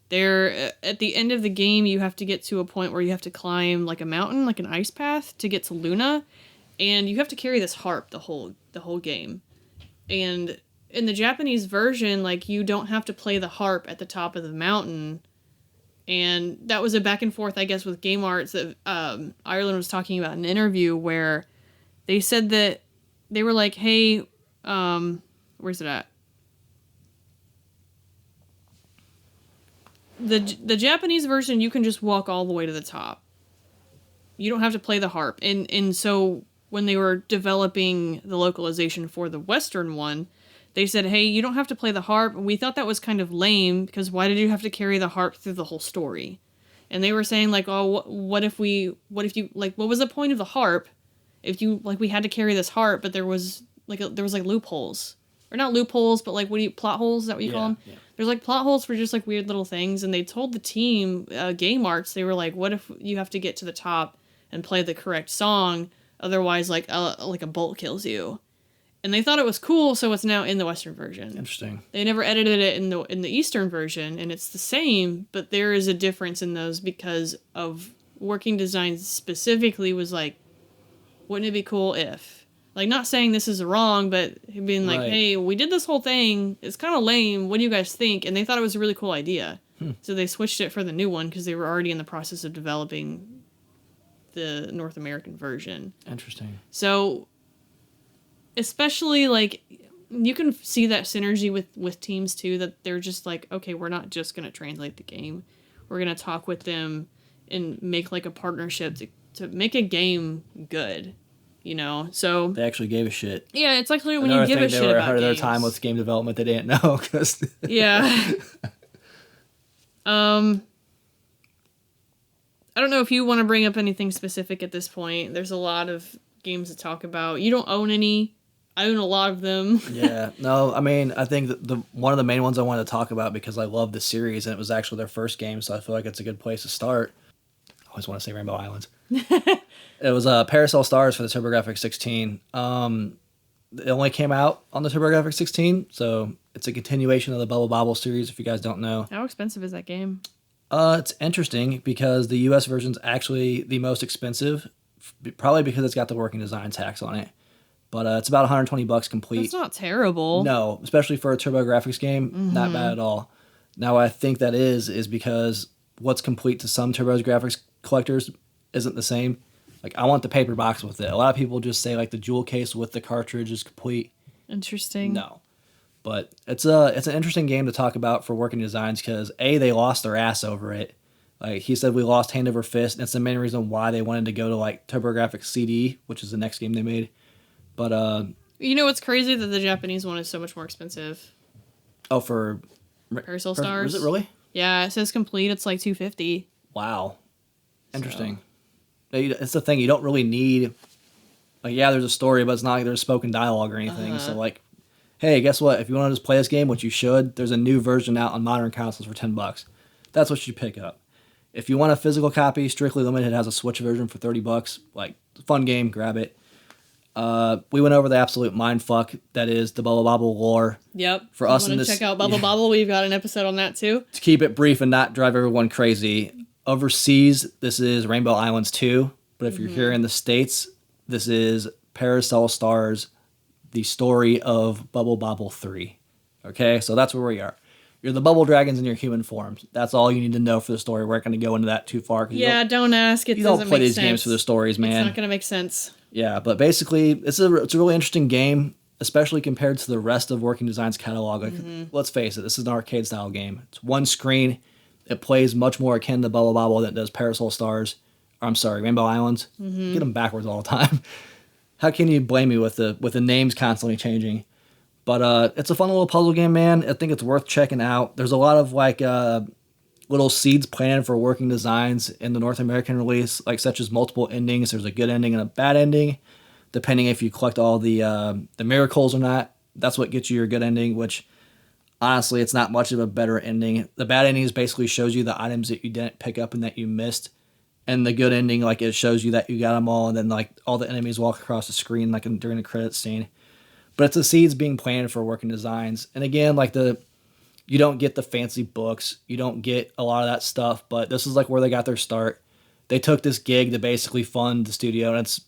[SPEAKER 1] There at the end of the game you have to get to a point where you have to climb like a mountain, like an ice path, to get to Luna, and you have to carry this harp the whole game. And in the Japanese version, like, you don't have to play the harp at the top of the mountain. And that was a back and forth, I guess, with Game Arts that Ireland was talking about in an interview, where they said that they were like, hey, where's it at? The Japanese version, you can just walk all the way to the top. You don't have to play the harp. And so when they were developing the localization for the Western one, they said, hey, you don't have to play the harp. And we thought that was kind of lame, because why did you have to carry the harp through the whole story? And they were saying, like, oh, what if you, like, what was the point of the harp if you, like, we had to carry this harp, but there was loopholes. Or not loopholes, but, like, plot holes? Is that what you call them? Yeah. There's, like, plot holes for just, like, weird little things. And they told the team, Game Arts, they were like, what if you have to get to the top and play the correct song? Otherwise, like a bolt kills you. And they thought it was cool, so it's now in the Western version.
[SPEAKER 2] Interesting. They
[SPEAKER 1] never edited it in the Eastern version, and it's the same, but there is a difference in those because of Working Designs specifically was like, wouldn't it be cool if? Like, not saying this is wrong, but being like, hey, we did this whole thing. It's kind of lame. What do you guys think? And they thought it was a really cool idea. So they switched it for the new one because they were already in the process of developing the North American version.
[SPEAKER 2] Interesting.
[SPEAKER 1] So, especially, like, you can see that synergy with teams, too, that they're just like, okay, we're not just going to translate the game. We're going to talk with them and make, like, a partnership to make a game good, So
[SPEAKER 2] they actually gave a shit.
[SPEAKER 1] Yeah, it's actually when you give a shit about games. They were ahead of
[SPEAKER 2] their time with game development. They didn't know.
[SPEAKER 1] Yeah. I don't know if you want to bring up anything specific at this point. There's a lot of games to talk about. You don't own any. I own a lot of them.
[SPEAKER 2] Yeah. No, I mean, I think the one of the main ones I wanted to talk about, because I love the series, and it was actually their first game, so I feel like it's a good place to start. I always want to say Rainbow Islands. It was Parasol Stars for the TurboGrafx 16. It only came out on the TurboGrafx 16, so it's a continuation of the Bubble Bobble series, if you guys don't know.
[SPEAKER 1] How expensive is that game?
[SPEAKER 2] It's interesting because the US version's actually the most expensive, probably because it's got the Working Design tax on it. But it's about $120 complete.
[SPEAKER 1] That's not terrible.
[SPEAKER 2] No, especially for a TurboGrafx game, not bad at all. Now, I think that is because what's complete to some TurboGrafx collectors isn't the same. Like, I want the paper box with it. A lot of people just say, like, the jewel case with the cartridge is complete.
[SPEAKER 1] Interesting.
[SPEAKER 2] No. But it's an interesting game to talk about for Working Designs because, A, they lost their ass over it. Like, he said we lost hand over fist, and it's the main reason why they wanted to go to, like, TurboGrafx CD, which is the next game they made. But,
[SPEAKER 1] you know what's crazy? That the Japanese one is so much more expensive.
[SPEAKER 2] Oh, for...
[SPEAKER 1] Parasol Stars.
[SPEAKER 2] Was it really?
[SPEAKER 1] Yeah, it says complete. It's like $250.
[SPEAKER 2] Wow. Interesting. So. It's the thing. You don't really need Like, yeah, there's a story, but it's not like there's spoken dialogue or anything. So, like, hey, guess what? If you want to just play this game, which you should, there's a new version out on modern consoles for $10. That's what you pick up. If you want a physical copy, Strictly Limited has a Switch version for $30. Like, fun game, grab it. We went over the absolute mindfuck that is the Bubble Bobble lore.
[SPEAKER 1] Yep.
[SPEAKER 2] For
[SPEAKER 1] if
[SPEAKER 2] us
[SPEAKER 1] you want to check out Bubble
[SPEAKER 2] yeah.
[SPEAKER 1] Bobble, we've got an episode on that too.
[SPEAKER 2] To keep it brief and not drive everyone crazy, overseas, this is Rainbow Islands 2. But if you're here in the States, this is Parasol Stars, the story of Bubble Bobble 3. Okay, so that's where we are. You're the bubble dragons in your human forms. That's all you need to know for the story. We're not going to go into that too far.
[SPEAKER 1] Yeah, don't ask. It
[SPEAKER 2] you
[SPEAKER 1] doesn't
[SPEAKER 2] don't play
[SPEAKER 1] make
[SPEAKER 2] these
[SPEAKER 1] sense.
[SPEAKER 2] games for the stories, man.
[SPEAKER 1] It's not going to make sense.
[SPEAKER 2] Yeah, but basically, it's a really interesting game, especially compared to the rest of Working Design's catalog. Like, let's face it, this is an arcade-style game. It's one screen. It plays much more akin to Bubble Bobble than it does Parasol Stars. Or, I'm sorry, Rainbow Islands. Get them backwards all the time. How can you blame me with the names constantly changing? But it's a fun little puzzle game, man. I think it's worth checking out. There's a lot of like little seeds planted for Working Designs in the North American release, like such as multiple endings. There's a good ending and a bad ending, depending if you collect all the miracles or not. That's what gets you your good ending, which honestly, it's not much of a better ending. The bad ending basically shows you the items that you didn't pick up and that you missed. And the good ending, like, it shows you that you got them all, and then like all the enemies walk across the screen like during the credits scene. But it's the seeds being planted for Working Designs. And again, like you don't get the fancy books. You don't get a lot of that stuff. But this is like where they got their start. They took this gig to basically fund the studio. And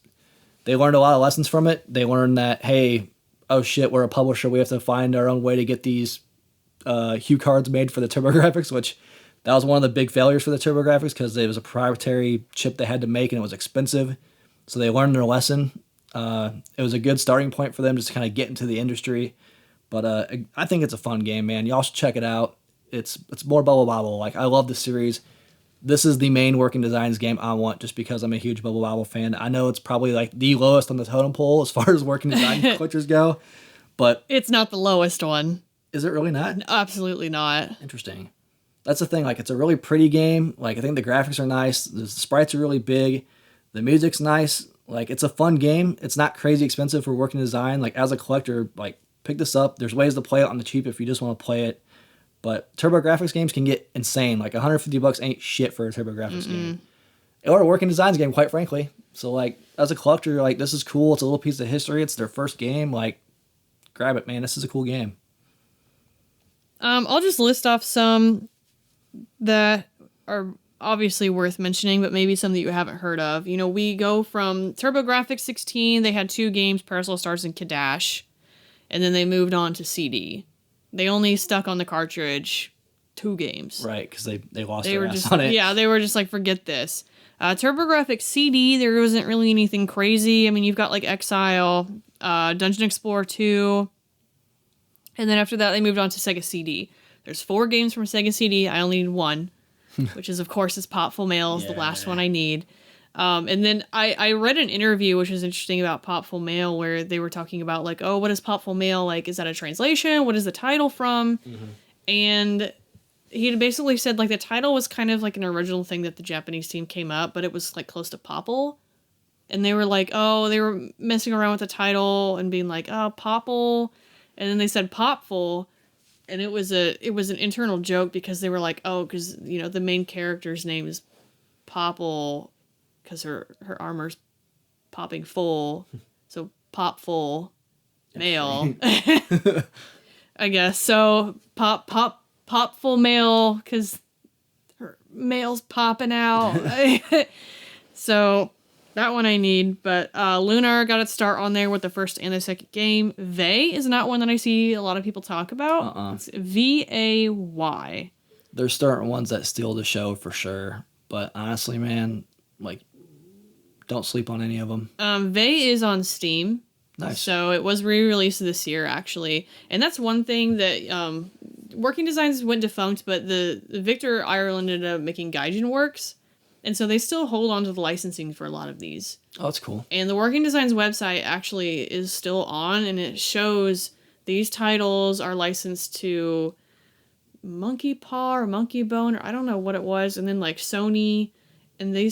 [SPEAKER 2] they learned a lot of lessons from it. They learned that, hey, oh shit, we're a publisher. We have to find our own way to get these hue cards made for the TurboGrafx, which that was one of the big failures for the TurboGrafx because it was a proprietary chip they had to make and it was expensive. So they learned their lesson. It was a good starting point for them just to kind of get into the industry. But I think it's a fun game, man. Y'all should check it out. It's more Bubble Bobble. Like, I love the series. This is the main Working Designs game I want just because I'm a huge Bubble Bobble fan. I know it's probably like the lowest on the totem pole as far as Working Design collectors go. But
[SPEAKER 1] it's not the lowest one.
[SPEAKER 2] Is it really not?
[SPEAKER 1] Absolutely not.
[SPEAKER 2] Interesting. That's the thing. Like, it's a really pretty game. Like, I think the graphics are nice. The sprites are really big. The music's nice. Like, it's a fun game. It's not crazy expensive for Working Design. Like, as a collector, like, pick this up. There's ways to play it on the cheap if you just want to play it. But TurboGrafx games can get insane. Like, $150 ain't shit for a TurboGrafx game. Or a Working Designs game, quite frankly. So, like, as a collector, like, this is cool. It's a little piece of history. It's their first game. Like, grab it, man. This is a cool game.
[SPEAKER 1] I'll just list off some that are obviously worth mentioning, but maybe some that you haven't heard of. You know, we go from TurboGrafx 16, they had 2 games, Parasol Stars and Kadash, and then they moved on to CD. They only stuck on the cartridge 2 games.
[SPEAKER 2] Right, because they lost their ass on it.
[SPEAKER 1] Yeah, they were just like, forget this. TurboGrafx CD, there wasn't really anything crazy. I mean, you've got like Exile, Dungeon Explorer 2, and then after that they moved on to Sega CD. There's 4 games from Sega CD. I only need 1, which is, of course, Popful Mail is the last one I need. And then I read an interview, which was interesting, about Popful Mail, where they were talking about, like, oh, what is Popful Mail? Like, is that a translation? What is the title from? And he basically said, like, the title was kind of like an original thing that the Japanese team came up, but it was, like, close to Popple. And they were like, oh, they were messing around with the title and being like, oh, Popple. And then they said Popful. And it was an internal joke because they were like, oh, because, you know, the main character's name is Popple because her armor's popping full. So Popful Mail. I guess. So Popful Mail because her mail's popping out. So that one I need, but Lunar got its start on there with the first and the second game. Vay is not one that I see a lot of people talk about. It's VAY.
[SPEAKER 2] There's certain ones that steal the show for sure, but honestly, man, like, don't sleep on any of them.
[SPEAKER 1] Vay is on Steam.
[SPEAKER 2] Nice.
[SPEAKER 1] So it was re-released this year, actually. And that's one thing that Working Designs went defunct, but the Victor Ireland ended up making Gaijin Works. And so they still hold on to the licensing for a lot of these.
[SPEAKER 2] Oh, that's cool.
[SPEAKER 1] And the Working Designs website actually is still on, and it shows these titles are licensed to Monkey Paw or Monkey Bone, or I don't know what it was, and then like Sony, and they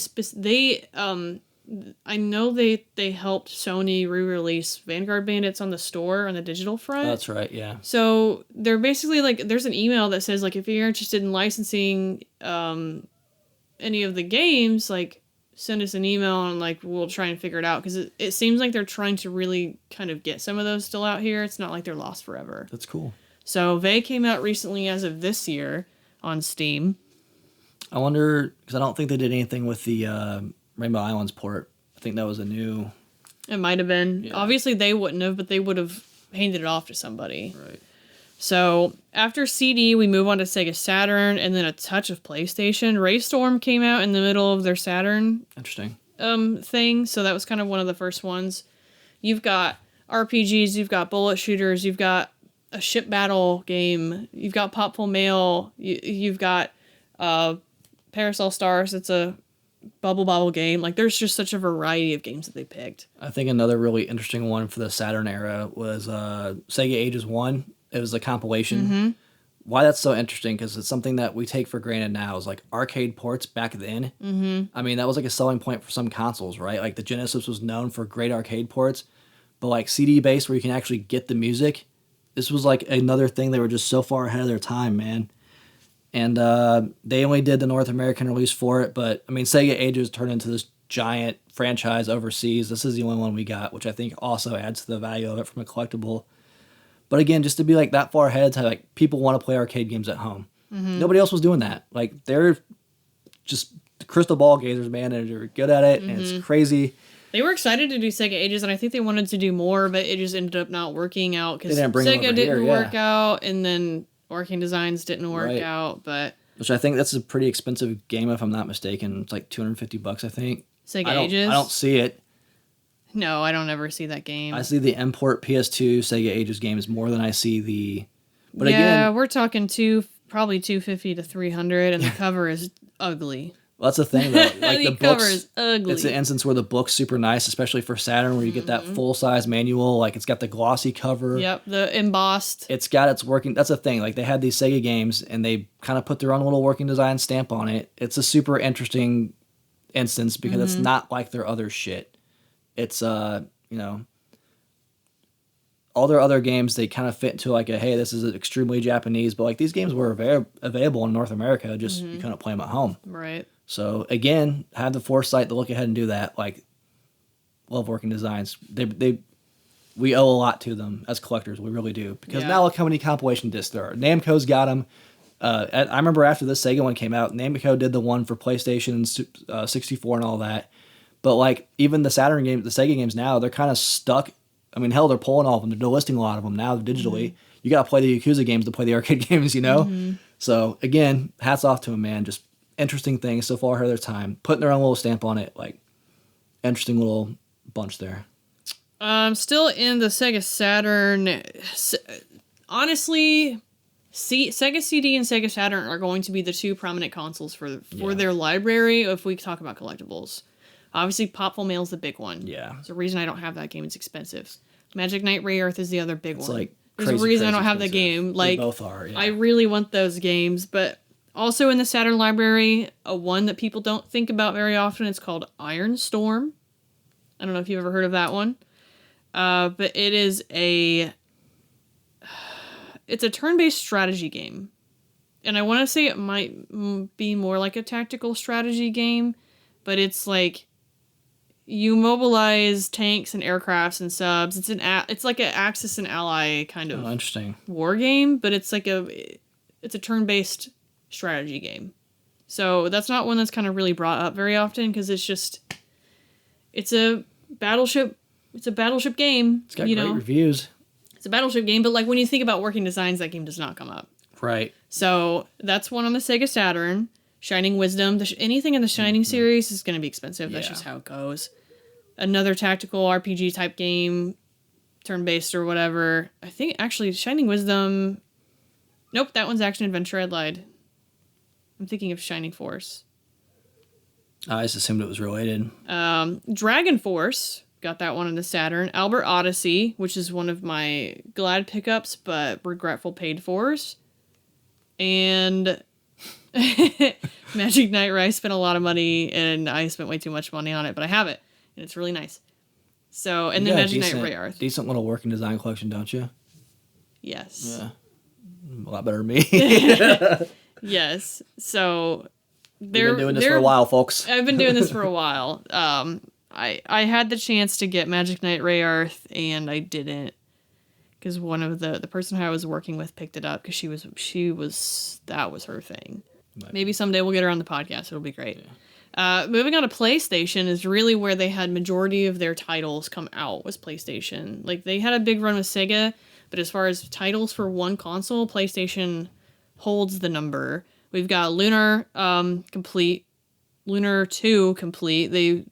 [SPEAKER 1] I know they helped Sony re-release Vanguard Bandits on the store on the digital front.
[SPEAKER 2] Oh, that's right, yeah.
[SPEAKER 1] So they're basically like, there's an email that says like, if you're interested in licensing any of the games, like send us an email and like we'll try and figure it out, because it seems like they're trying to really kind of get some of those still out here. It's not like they're lost forever.
[SPEAKER 2] That's cool.
[SPEAKER 1] So they came out recently as of this year on Steam.
[SPEAKER 2] I wonder, because I don't think they did anything with the Rainbow Islands port. I think that was a new...
[SPEAKER 1] It might have been.
[SPEAKER 2] Yeah.
[SPEAKER 1] Obviously they wouldn't have, but they would have handed it off to somebody.
[SPEAKER 2] Right.
[SPEAKER 1] So after CD, we move on to Sega Saturn and then a touch of PlayStation. Raystorm came out in the middle of their Saturn
[SPEAKER 2] Interesting.
[SPEAKER 1] thing, so that was kind of one of the first ones. You've got RPGs, you've got bullet shooters, you've got a ship battle game, you've got Popful Mail, you've got Parasol Stars. It's a bubble game. Like, there's just such a variety of games that they picked.
[SPEAKER 2] I think another really interesting one for the Saturn era was Sega Ages 1. It was a compilation.
[SPEAKER 1] Mm-hmm.
[SPEAKER 2] Why that's so interesting, because it's something that we take for granted now, is like arcade ports back then.
[SPEAKER 1] Mm-hmm.
[SPEAKER 2] I mean, that was like a selling point for some consoles, right? Like the Genesis was known for great arcade ports, but like CD based where you can actually get the music, this was like another thing. They were just so far ahead of their time, man. And they only did the North American release for it, but I mean, Sega Ages turned into this giant franchise overseas. This is the only one we got, which I think also adds to the value of it from a collectible. But again, just to be like that far ahead, to like people want to play arcade games at home. Mm-hmm. Nobody else was doing that. Like, they're just the crystal ball gazers, man, and they're good at it, and it's crazy.
[SPEAKER 1] They were excited to do Sega Ages, and I think they wanted to do more, but it just ended up not working out because Sega didn't work out, and then Working Designs didn't work out. But
[SPEAKER 2] which I think that's a pretty expensive game, if I'm not mistaken. It's like $250, I think.
[SPEAKER 1] Sega Ages?
[SPEAKER 2] I don't see it.
[SPEAKER 1] No, I don't ever see that game.
[SPEAKER 2] I see the import PS2 Sega Ages games more than I see the... But
[SPEAKER 1] yeah,
[SPEAKER 2] again,
[SPEAKER 1] we're talking probably $250 to $300, and the cover is ugly.
[SPEAKER 2] Well, that's the thing, though. Like
[SPEAKER 1] the
[SPEAKER 2] the
[SPEAKER 1] cover
[SPEAKER 2] books,
[SPEAKER 1] is ugly.
[SPEAKER 2] It's an instance where the book's super nice, especially for Saturn, where you get that full-size manual. Like, it's got the glossy cover.
[SPEAKER 1] Yep, the embossed.
[SPEAKER 2] It's got its working... That's the thing. Like, they had these Sega games, and they kind of put their own little working design stamp on it. It's a super interesting instance because it's not like their other shit. It's, you know... All their other games, they kind of fit into like a, hey, this is extremely Japanese, but like these games were available in North America, just you couldn't play them at home.
[SPEAKER 1] Right.
[SPEAKER 2] So again, have the foresight to look ahead and do that. Like, love Working Designs. We owe a lot to them as collectors. We really do. Because now look how many compilation discs there are. Namco's got them. I remember after this Sega one came out, Namco did the one for PlayStation 64 and all that. But like even the Saturn games, the Sega games now, they're kind of stuck. I mean, hell, they're pulling all of them. They're delisting a lot of them now digitally. You got to play the Yakuza games to play the arcade games, you know? So, again, hats off to them, man. Just interesting things so far ahead of their time. Putting their own little stamp on it. Like, interesting little bunch there.
[SPEAKER 1] Still in the Sega Saturn. Honestly, Sega CD and Sega Saturn are going to be the two prominent consoles for their library if we talk about collectibles. Obviously, Popful Mail is the big one.
[SPEAKER 2] Yeah.
[SPEAKER 1] There's a reason I don't have that game. It's expensive. Magic Knight Ray Earth is the other big one.
[SPEAKER 2] Like
[SPEAKER 1] There's a reason I don't have the game. Like,
[SPEAKER 2] they both are, yeah.
[SPEAKER 1] I really want those games. But also in the Saturn library, a one that people don't think about very often, it's called Iron Storm. I don't know if you've ever heard of that one. But it is it's a turn-based strategy game. And I want to say it might be more like a tactical strategy game, but it's like you mobilize tanks and aircrafts and subs. It's like an Axis and Ally kind of
[SPEAKER 2] interesting
[SPEAKER 1] war game, but it's like it's a turn-based strategy game. So that's not one that's kind of really brought up very often because it's a battleship game.
[SPEAKER 2] It's got great reviews.
[SPEAKER 1] It's a battleship game, but like when you think about Working Designs, that game does not come up.
[SPEAKER 2] Right.
[SPEAKER 1] So that's one on the Sega Saturn. Shining Wisdom. Anything in the Shining series is going to be expensive. That's just how it goes. Another tactical RPG type game, turn-based or whatever. I think actually Shining Wisdom... Nope, that one's action adventure. I lied. I'm thinking of Shining Force.
[SPEAKER 2] I just assumed it was related.
[SPEAKER 1] Dragon Force. Got that one on the Saturn. Albert Odyssey, which is one of my glad pickups, but regretful paid fors. And... Magic Knight Ray, I spent a lot of money, and I spent way too much money on it, but I have it. and it's really nice. So, and
[SPEAKER 2] You
[SPEAKER 1] then
[SPEAKER 2] got a
[SPEAKER 1] Magic Knight Rayarth.
[SPEAKER 2] decent little working design collection, don't you?
[SPEAKER 1] Yes.
[SPEAKER 2] Yeah. A lot better than me.
[SPEAKER 1] Yes. So
[SPEAKER 2] We've been doing this for a while, folks.
[SPEAKER 1] I've been doing this for a while. I had the chance to get Magic Knight Rayarth, and I didn't, because one of the person I was working with picked it up because that was her thing.
[SPEAKER 2] Right.
[SPEAKER 1] Maybe someday we'll get her on the podcast. It'll be great. Yeah. Moving on to PlayStation is really where they had majority of their titles come out, was PlayStation. Like, they had a big run with Sega, but as far as titles for one console, PlayStation holds the number. We've got Lunar complete, Lunar 2 complete. They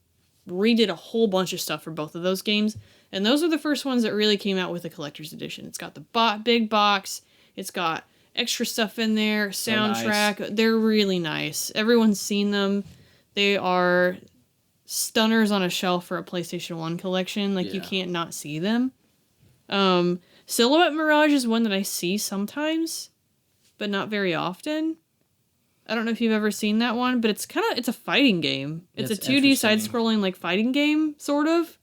[SPEAKER 1] redid a whole bunch of stuff for both of those games, and those are the first ones that really came out with a collector's edition. It's got the big box. It's got extra stuff in there, soundtrack. So nice. They're really nice. Everyone's seen them. They are stunners on a shelf for a PlayStation 1 collection. Like, you can't not see them. Silhouette Mirage is one that I see sometimes, but not very often. I don't know if you've ever seen that one, but it's a fighting game. It's a 2D side-scrolling, like, fighting game, sort of.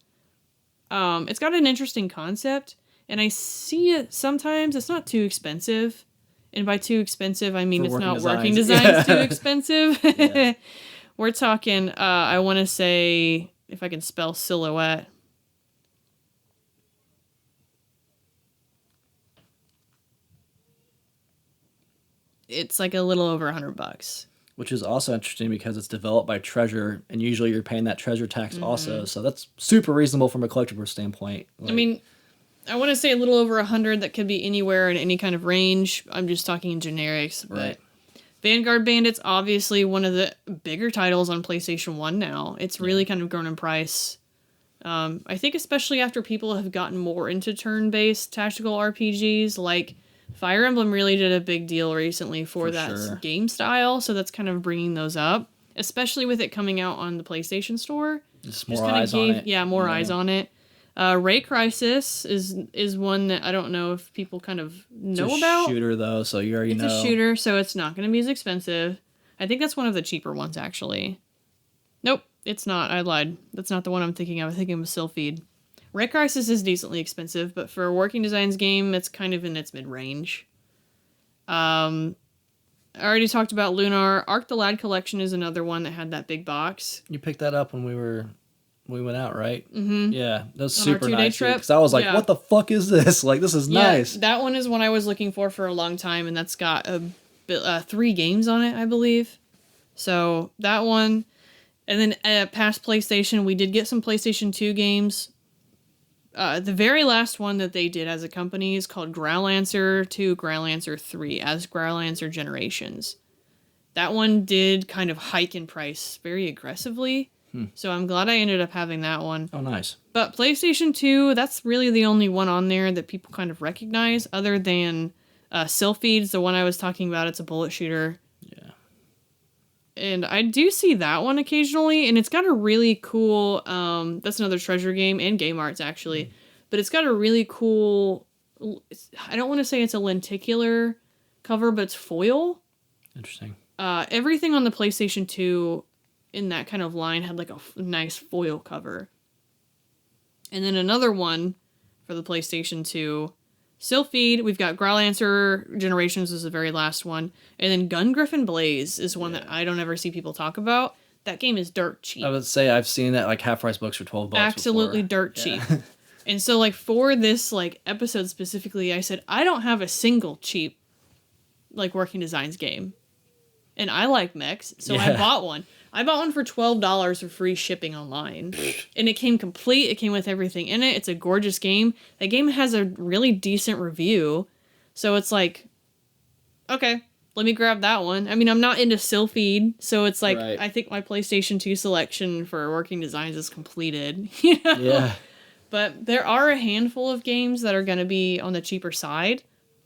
[SPEAKER 1] It's got an interesting concept, and I see it sometimes. It's not too expensive. And by too expensive, I mean, it's not working designs too expensive. Yeah. We're talking, I want to say, if I can spell Silhouette. It's like a little over $100.
[SPEAKER 2] Which is also interesting because it's developed by Treasure, and usually you're paying that Treasure tax also. So that's super reasonable from a collectible standpoint.
[SPEAKER 1] Like, I mean, I want to say a little over 100. That could be anywhere in any kind of range. I'm just talking in generics. But
[SPEAKER 2] right.
[SPEAKER 1] Vanguard Bandit's obviously one of the bigger titles on PlayStation 1 now. It's really kind of grown in price. I think especially after people have gotten more into turn-based tactical RPGs, like Fire Emblem really did a big deal recently for that game style, so that's kind of bringing those up, especially with it coming out on the PlayStation Store.
[SPEAKER 2] Just more eyes on it.
[SPEAKER 1] Yeah, more eyes on it. Ray Crisis is one that I don't know if people kind of know about.
[SPEAKER 2] It's a shooter, though, so you already know.
[SPEAKER 1] It's a shooter, so it's not going to be as expensive. I think that's one of the cheaper ones, actually. Nope, it's not. I lied. That's not the one I'm thinking of. I'm thinking of Sylphied. Ray Crisis is decently expensive, but for a working designs game, it's kind of in its mid-range. I already talked about Lunar. Arc the Lad Collection is another one that had that big box.
[SPEAKER 2] You picked that up when we went out, right?
[SPEAKER 1] Mm-hmm.
[SPEAKER 2] Yeah, that was super
[SPEAKER 1] on our 2-day
[SPEAKER 2] nice.
[SPEAKER 1] trip.
[SPEAKER 2] Because I was like, what the fuck is this? Like, this is nice.
[SPEAKER 1] That one is one I was looking for a long time, and that's got 3 games on it, I believe. So, that one. And then past PlayStation, we did get some PlayStation 2 games. The very last one that they did as a company is called Growlancer 2, Growlancer 3, as Growlancer Generations. That one did kind of hike in price very aggressively. So I'm glad I ended up having that one.
[SPEAKER 2] Oh, nice.
[SPEAKER 1] But PlayStation 2, that's really the only one on there that people kind of recognize, other than Sylphied's, the one I was talking about. It's a bullet shooter.
[SPEAKER 2] Yeah.
[SPEAKER 1] And I do see that one occasionally, and it's got a really cool, that's another Treasure game, and Game Arts, actually. But it's got a really cool, I don't want to say it's a lenticular cover, but it's foil.
[SPEAKER 2] Interesting.
[SPEAKER 1] Everything on the PlayStation 2 in that kind of line had like a nice foil cover. And then another one for the PlayStation 2, Sylphied, we've got Growlancer Generations is the very last one. And then Gun Griffin Blaze is one that I don't ever see people talk about. That game is dirt cheap.
[SPEAKER 2] I would say I've seen that like half price books for $12.
[SPEAKER 1] Absolutely
[SPEAKER 2] before.
[SPEAKER 1] Dirt cheap. And so like for this like episode specifically, I said, I don't have a single cheap like working designs game. And I like mechs, so I bought one. I bought one for $12 for free shipping online. And it came complete. It came with everything in it. It's a gorgeous game. That game has a really decent review. So it's like, okay, let me grab that one. I mean, I'm not into Sylphied, so it's like, I think my PlayStation 2 selection for working designs is completed. You know?
[SPEAKER 2] Yeah.
[SPEAKER 1] But there are a handful of games that are going to be on the cheaper side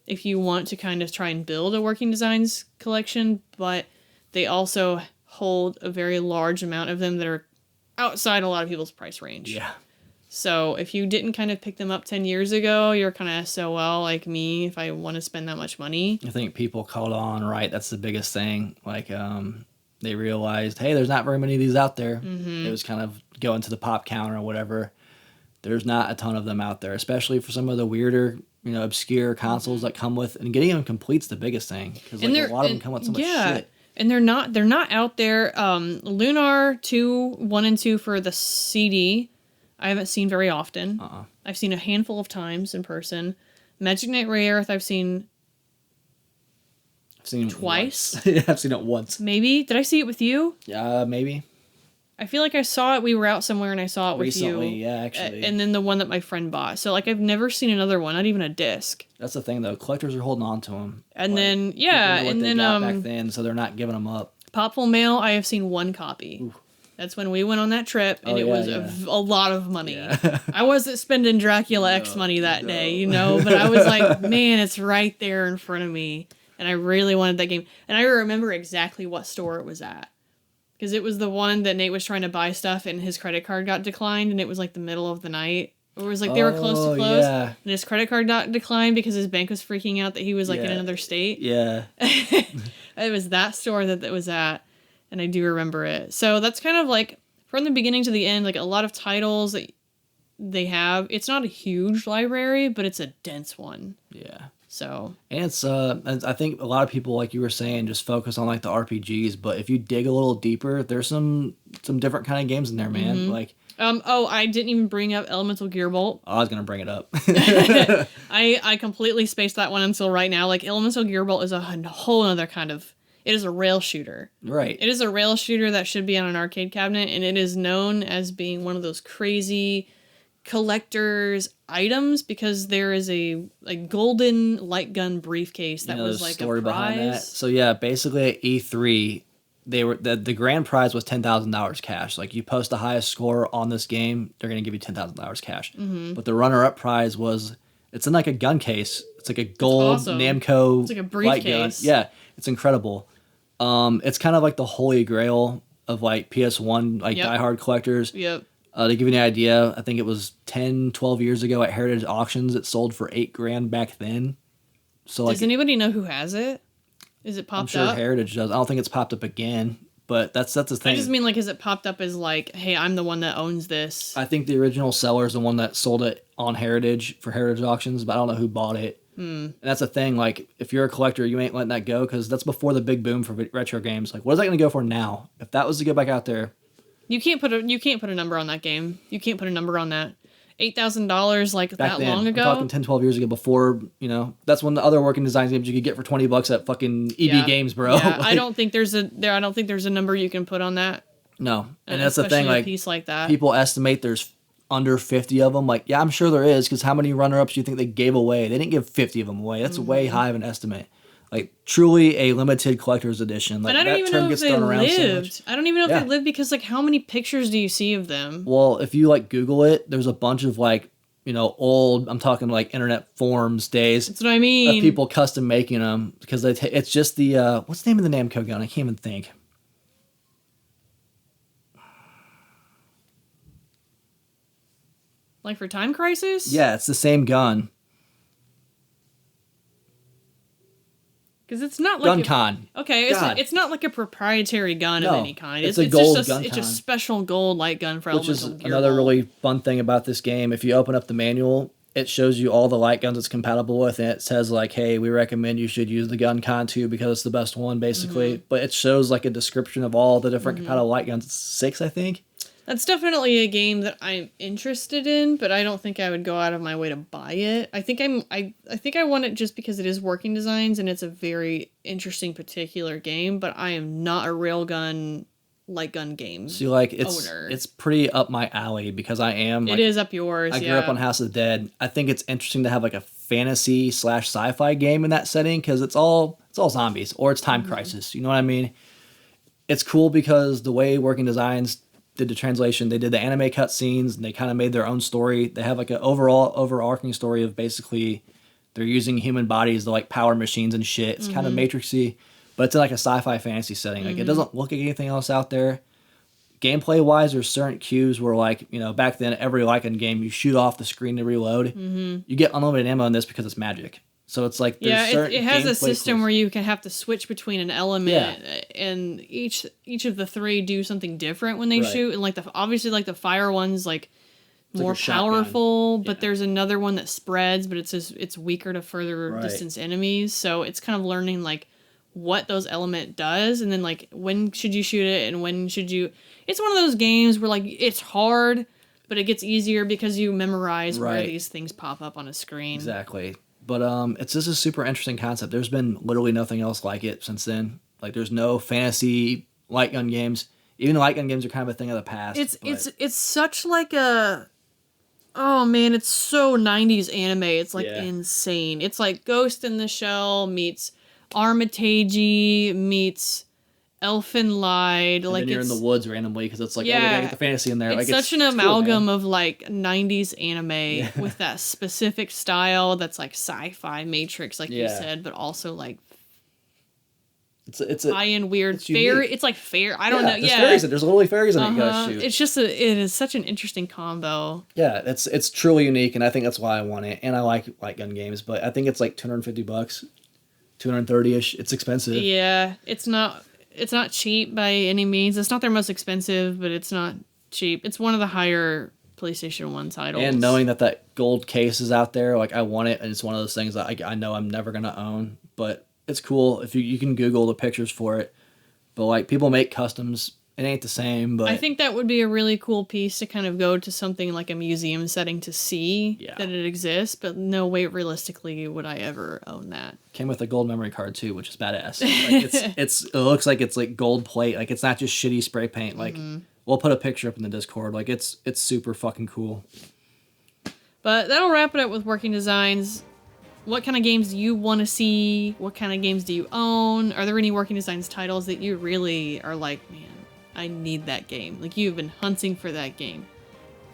[SPEAKER 1] if you want to kind of try and build a working designs collection, but they also hold a very large amount of them that are outside a lot of people's price range.
[SPEAKER 2] Yeah.
[SPEAKER 1] So if you didn't kind of pick them up 10 years ago, you're kind of SOL like me if I want to spend that much money.
[SPEAKER 2] I think people caught on, right? That's the biggest thing. Like, they realized, hey, there's not very many of these out there.
[SPEAKER 1] Mm-hmm.
[SPEAKER 2] It was kind of going to the pop counter or whatever. There's not a ton of them out there, especially for some of the weirder, obscure consoles that come with, and getting them complete's the biggest thing, because like, a lot of them come with so much shit.
[SPEAKER 1] And they're not out there. Lunar 1 and 2 for the CD, I haven't seen very often. I've seen a handful of times in person. Magic Knight Rayearth, I've seen twice.
[SPEAKER 2] Yeah, I've seen it once.
[SPEAKER 1] Maybe. Did I see it with you?
[SPEAKER 2] Yeah, maybe.
[SPEAKER 1] I feel like I saw it. We were out somewhere and I saw it with you.
[SPEAKER 2] Recently, yeah, actually.
[SPEAKER 1] And then the one that my friend bought. So, like, I've never seen another one, not even a disc.
[SPEAKER 2] That's the thing, though. Collectors are holding on to them.
[SPEAKER 1] And
[SPEAKER 2] like,
[SPEAKER 1] then, yeah, and then
[SPEAKER 2] back then, so they're not giving them up.
[SPEAKER 1] Popful Mail, I have seen one copy. Ooh. That's when we went on that trip, and it was a lot of money. Yeah. I wasn't spending Dracula X money that day, but I was like, man, it's right there in front of me, and I really wanted that game. And I remember exactly what store it was at, because it was the one that Nate was trying to buy stuff, and his credit card got declined, and it was like the middle of the night. It was like they were close to close, and his credit card got declined because his bank was freaking out that he was like in another state.
[SPEAKER 2] Yeah.
[SPEAKER 1] It was that store that was at. And I do remember it. So that's kind of like, from the beginning to the end, like a lot of titles that they have. It's not a huge library, but it's a dense one.
[SPEAKER 2] Yeah.
[SPEAKER 1] So.
[SPEAKER 2] And it's, I think a lot of people, like you were saying, just focus on like the RPGs. But if you dig a little deeper, there's some different kind of games in there, man. Mm-hmm. Like.
[SPEAKER 1] I didn't even bring up Elemental Gearbolt.
[SPEAKER 2] I was going to bring it up.
[SPEAKER 1] I completely spaced that one until right now. Like, Elemental Gearbolt is a whole other kind of. It is a rail shooter.
[SPEAKER 2] Right.
[SPEAKER 1] It is a rail shooter that should be on an arcade cabinet, and it is known as being one of those crazy collector's items because there is a golden light gun briefcase that was like a prize. Behind that.
[SPEAKER 2] So yeah, basically at E3, they were the grand prize was $10,000 cash. Like, you post the highest score on this game, they're gonna give you $10,000 cash. Mm-hmm. But the runner-up prize was, it's in like a gun case. It's like a gold Namco.
[SPEAKER 1] It's like a briefcase.
[SPEAKER 2] Yeah, it's incredible. It's kind of like the holy grail of like PS1 diehard collectors.
[SPEAKER 1] Yep.
[SPEAKER 2] To give you an idea, I think it was 10, 12 years ago at Heritage Auctions, it sold for $8,000 back then. So
[SPEAKER 1] does anybody know who has it? Is it popped up?
[SPEAKER 2] I'm sure Heritage does. I don't think it's popped up again, but that's the thing.
[SPEAKER 1] I just mean, like, is it popped up as like, hey, I'm the one that owns this?
[SPEAKER 2] I think the original seller is the one that sold it on Heritage for Heritage Auctions, but I don't know who bought it. And that's the thing, like, if you're a collector, you ain't letting that go, because that's before the big boom for retro games. Like, what is that going to go for now? If that was to go back out there,
[SPEAKER 1] you can't put a number on that game. You can't put a number on that. $8,000 like back that then, long ago.
[SPEAKER 2] I'm talking 10, 12 years ago. Before, that's when the other working design games you could get for $20 at fucking EB Games, bro.
[SPEAKER 1] Yeah, I don't think there's a number you can put on that.
[SPEAKER 2] No, and that's the thing.
[SPEAKER 1] Like,
[SPEAKER 2] a
[SPEAKER 1] piece like that,
[SPEAKER 2] people estimate there's under 50 of them. Like, yeah, I'm sure there is, because how many runner-ups do you think they gave away? They didn't give 50 of them away. That's way high of an estimate. Like, truly a limited collector's edition. Like,
[SPEAKER 1] and I don't even know if they lived. I don't even know if
[SPEAKER 2] they
[SPEAKER 1] lived, because, like, how many pictures do you see of them?
[SPEAKER 2] Well, if you, like, Google it, there's a bunch of, like, old, I'm talking, like, internet forums days.
[SPEAKER 1] That's what I mean.
[SPEAKER 2] Of people custom making them, because it's just the, what's the name of the Namco gun? I can't even think.
[SPEAKER 1] Like for Time Crisis?
[SPEAKER 2] Yeah, it's the same gun.
[SPEAKER 1] Because it's not like
[SPEAKER 2] GunCon.
[SPEAKER 1] Okay, it's not like a proprietary gun of any kind.
[SPEAKER 2] It's a gold
[SPEAKER 1] just
[SPEAKER 2] GunCon.
[SPEAKER 1] It's a special gold light gun for Elemental Gearbolt.
[SPEAKER 2] Which is another really fun thing about this game. If you open up the manual, it shows you all the light guns it's compatible with, and it says like, hey, we recommend you should use the GunCon 2 because it's the best one, basically. But it shows like a description of all the different compatible light guns. It's 6, I think.
[SPEAKER 1] That's definitely a game that I'm interested in, but I don't think I would go out of my way to buy it. I think I want it just because it is Working Designs and it's a very interesting particular game, but I am not a railgun light gun game.
[SPEAKER 2] See, like, it's pretty up my alley because I am. Like,
[SPEAKER 1] it is up yours.
[SPEAKER 2] I grew up on House of the Dead. I think it's interesting to have like a fantasy / sci-fi game in that setting because it's all zombies or it's Time Crisis. You know what I mean? It's cool because the way Working Designs did the translation, they did the anime cutscenes, and they kind of made their own story. They have like an overarching story of basically they're using human bodies to like power machines and shit. It's kind of Matrixy, but it's in like a sci-fi fantasy setting. Like it doesn't look like anything else out there. Gameplay wise, there's certain cues where like, back then every Lycan game you shoot off the screen to reload. You get unlimited ammo in this because it's magic. So it's like there's certain
[SPEAKER 1] it has a
[SPEAKER 2] gameplay
[SPEAKER 1] system
[SPEAKER 2] clues.
[SPEAKER 1] where you can have to switch between an element, and each of the three do something different when they
[SPEAKER 2] Right.
[SPEAKER 1] shoot. And like obviously like the fire one's like
[SPEAKER 2] like
[SPEAKER 1] more
[SPEAKER 2] a shotgun.
[SPEAKER 1] powerful, but
[SPEAKER 2] Yeah.
[SPEAKER 1] there's another one that spreads, but it's weaker to further
[SPEAKER 2] Right.
[SPEAKER 1] distance enemies. So it's kind of learning like what those element does, and then like when should you shoot it and when should you. It's one of those games where like it's hard, but it gets easier because you memorize where
[SPEAKER 2] Right.
[SPEAKER 1] these things pop up on a screen.
[SPEAKER 2] Exactly. But it's just a super interesting concept. There's been literally nothing else like it since then. Like there's no fantasy light gun games. Even light gun games are kind of a thing of the past.
[SPEAKER 1] It's such like a, oh man, it's so 90s anime. It's like insane. It's like Ghost in the Shell meets Armitage meets Elfen Lied.
[SPEAKER 2] and
[SPEAKER 1] Like
[SPEAKER 2] then you're in the woods randomly because it's like, oh, we gotta get the fantasy in there.
[SPEAKER 1] It's
[SPEAKER 2] like,
[SPEAKER 1] such an
[SPEAKER 2] cool,
[SPEAKER 1] amalgam
[SPEAKER 2] man.
[SPEAKER 1] of like 90s anime with that specific style that's like sci-fi Matrix, like you said, but also like
[SPEAKER 2] It's
[SPEAKER 1] high and weird
[SPEAKER 2] it's
[SPEAKER 1] fairy.
[SPEAKER 2] unique.
[SPEAKER 1] It's like fair. I don't know.
[SPEAKER 2] There's fairies. There's literally fairies in it. You gotta
[SPEAKER 1] Uh-huh.
[SPEAKER 2] shoot.
[SPEAKER 1] It's just it is such an interesting combo.
[SPEAKER 2] Yeah, it's truly unique, and I think that's why I want it. And I like light gun games, but I think it's like $250, $230ish. It's expensive.
[SPEAKER 1] Yeah, it's not cheap by any means. It's not their most expensive, but it's not cheap. It's one of the higher PlayStation 1 titles.
[SPEAKER 2] And knowing that gold case is out there, like I want it, and it's one of those things that I know I'm never gonna own, but it's cool if you can Google the pictures for it. But like people make customs, it ain't the same. But
[SPEAKER 1] I think that would be a really cool piece to kind of go to something like a museum setting to see that it exists. But no way, realistically, would I ever own that.
[SPEAKER 2] came with a gold memory card too, which is badass. Like it looks like it's like gold plate. Like it's not just shitty spray paint. Like we'll put a picture up in the Discord. Like it's super fucking cool.
[SPEAKER 1] But that'll wrap it up with working designs. What kind of games do you want to see? What kind of games do you own? Are there any working designs titles that you really are like, man, I need that game? Like you've been hunting for that game.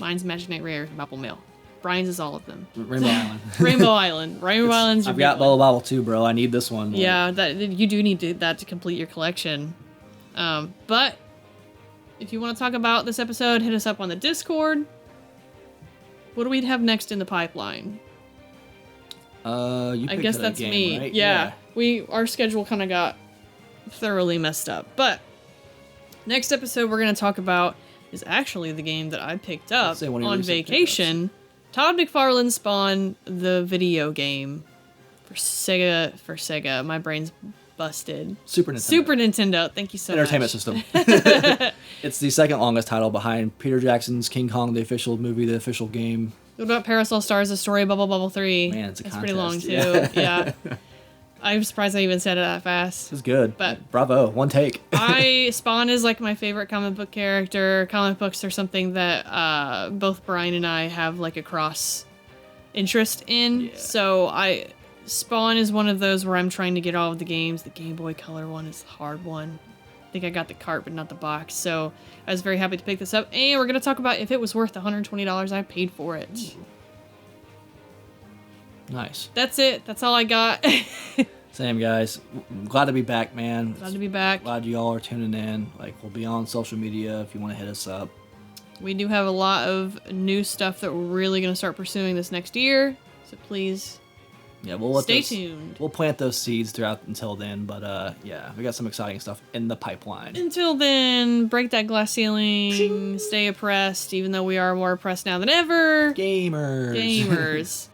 [SPEAKER 1] Mine's Magic Knight Rare and Maple Mail. Brian's is all of them.
[SPEAKER 2] Rainbow Island.
[SPEAKER 1] Rainbow Island. Rainbow Island's your
[SPEAKER 2] I've got
[SPEAKER 1] big one.
[SPEAKER 2] Bubble Bobble too, bro. I need this one.
[SPEAKER 1] Yeah, that you do need that to complete your collection. But if you want to talk about this episode, hit us up on the Discord. What do we have next in the pipeline?
[SPEAKER 2] You
[SPEAKER 1] I
[SPEAKER 2] picked
[SPEAKER 1] guess
[SPEAKER 2] a
[SPEAKER 1] that's
[SPEAKER 2] game,
[SPEAKER 1] me.
[SPEAKER 2] right?
[SPEAKER 1] Yeah. Our schedule kind of got thoroughly messed up. But next episode we're going to talk about is actually the game that I picked up
[SPEAKER 2] Say one of your
[SPEAKER 1] on
[SPEAKER 2] recent
[SPEAKER 1] vacation. Todd McFarlane Spawn, the video game for Sega. My brain's busted.
[SPEAKER 2] Super Nintendo.
[SPEAKER 1] Super Nintendo. Thank you so
[SPEAKER 2] Entertainment
[SPEAKER 1] much.
[SPEAKER 2] System. It's the second longest title behind Peter Jackson's King Kong, the official movie, the official game.
[SPEAKER 1] What about Parasol Stars, The Story of Bubble Bubble 3?
[SPEAKER 2] Man, it's a
[SPEAKER 1] That's pretty long too.
[SPEAKER 2] contest.
[SPEAKER 1] Yeah. I'm surprised I even said it that fast.
[SPEAKER 2] It's good.
[SPEAKER 1] But-
[SPEAKER 2] bravo, one take.
[SPEAKER 1] Spawn is like my favorite comic book character. Comic books are something that both Brian and I have like a cross interest in.
[SPEAKER 2] Yeah.
[SPEAKER 1] So Spawn is one of those where I'm trying to get all of the games. The Game Boy Color one is the hard one. I think I got the cart, but not the box. So I was very happy to pick this up. And we're going to talk about if it was worth the $120 I paid for it.
[SPEAKER 2] Nice.
[SPEAKER 1] That's it. That's all I got.
[SPEAKER 2] Same, guys. Glad to be back, man.
[SPEAKER 1] Glad to be back.
[SPEAKER 2] Glad you all are tuning in. Like, we'll be on social media if you want to hit us up.
[SPEAKER 1] We do have a lot of new stuff that we're really going to start pursuing this next year. So please
[SPEAKER 2] Yeah, we'll
[SPEAKER 1] stay tuned.
[SPEAKER 2] We'll plant those seeds throughout until then. But yeah, we got some exciting stuff in the pipeline.
[SPEAKER 1] Until then, break that glass ceiling, stay oppressed, even though we are more oppressed now than ever.
[SPEAKER 2] Gamers.
[SPEAKER 1] Gamers.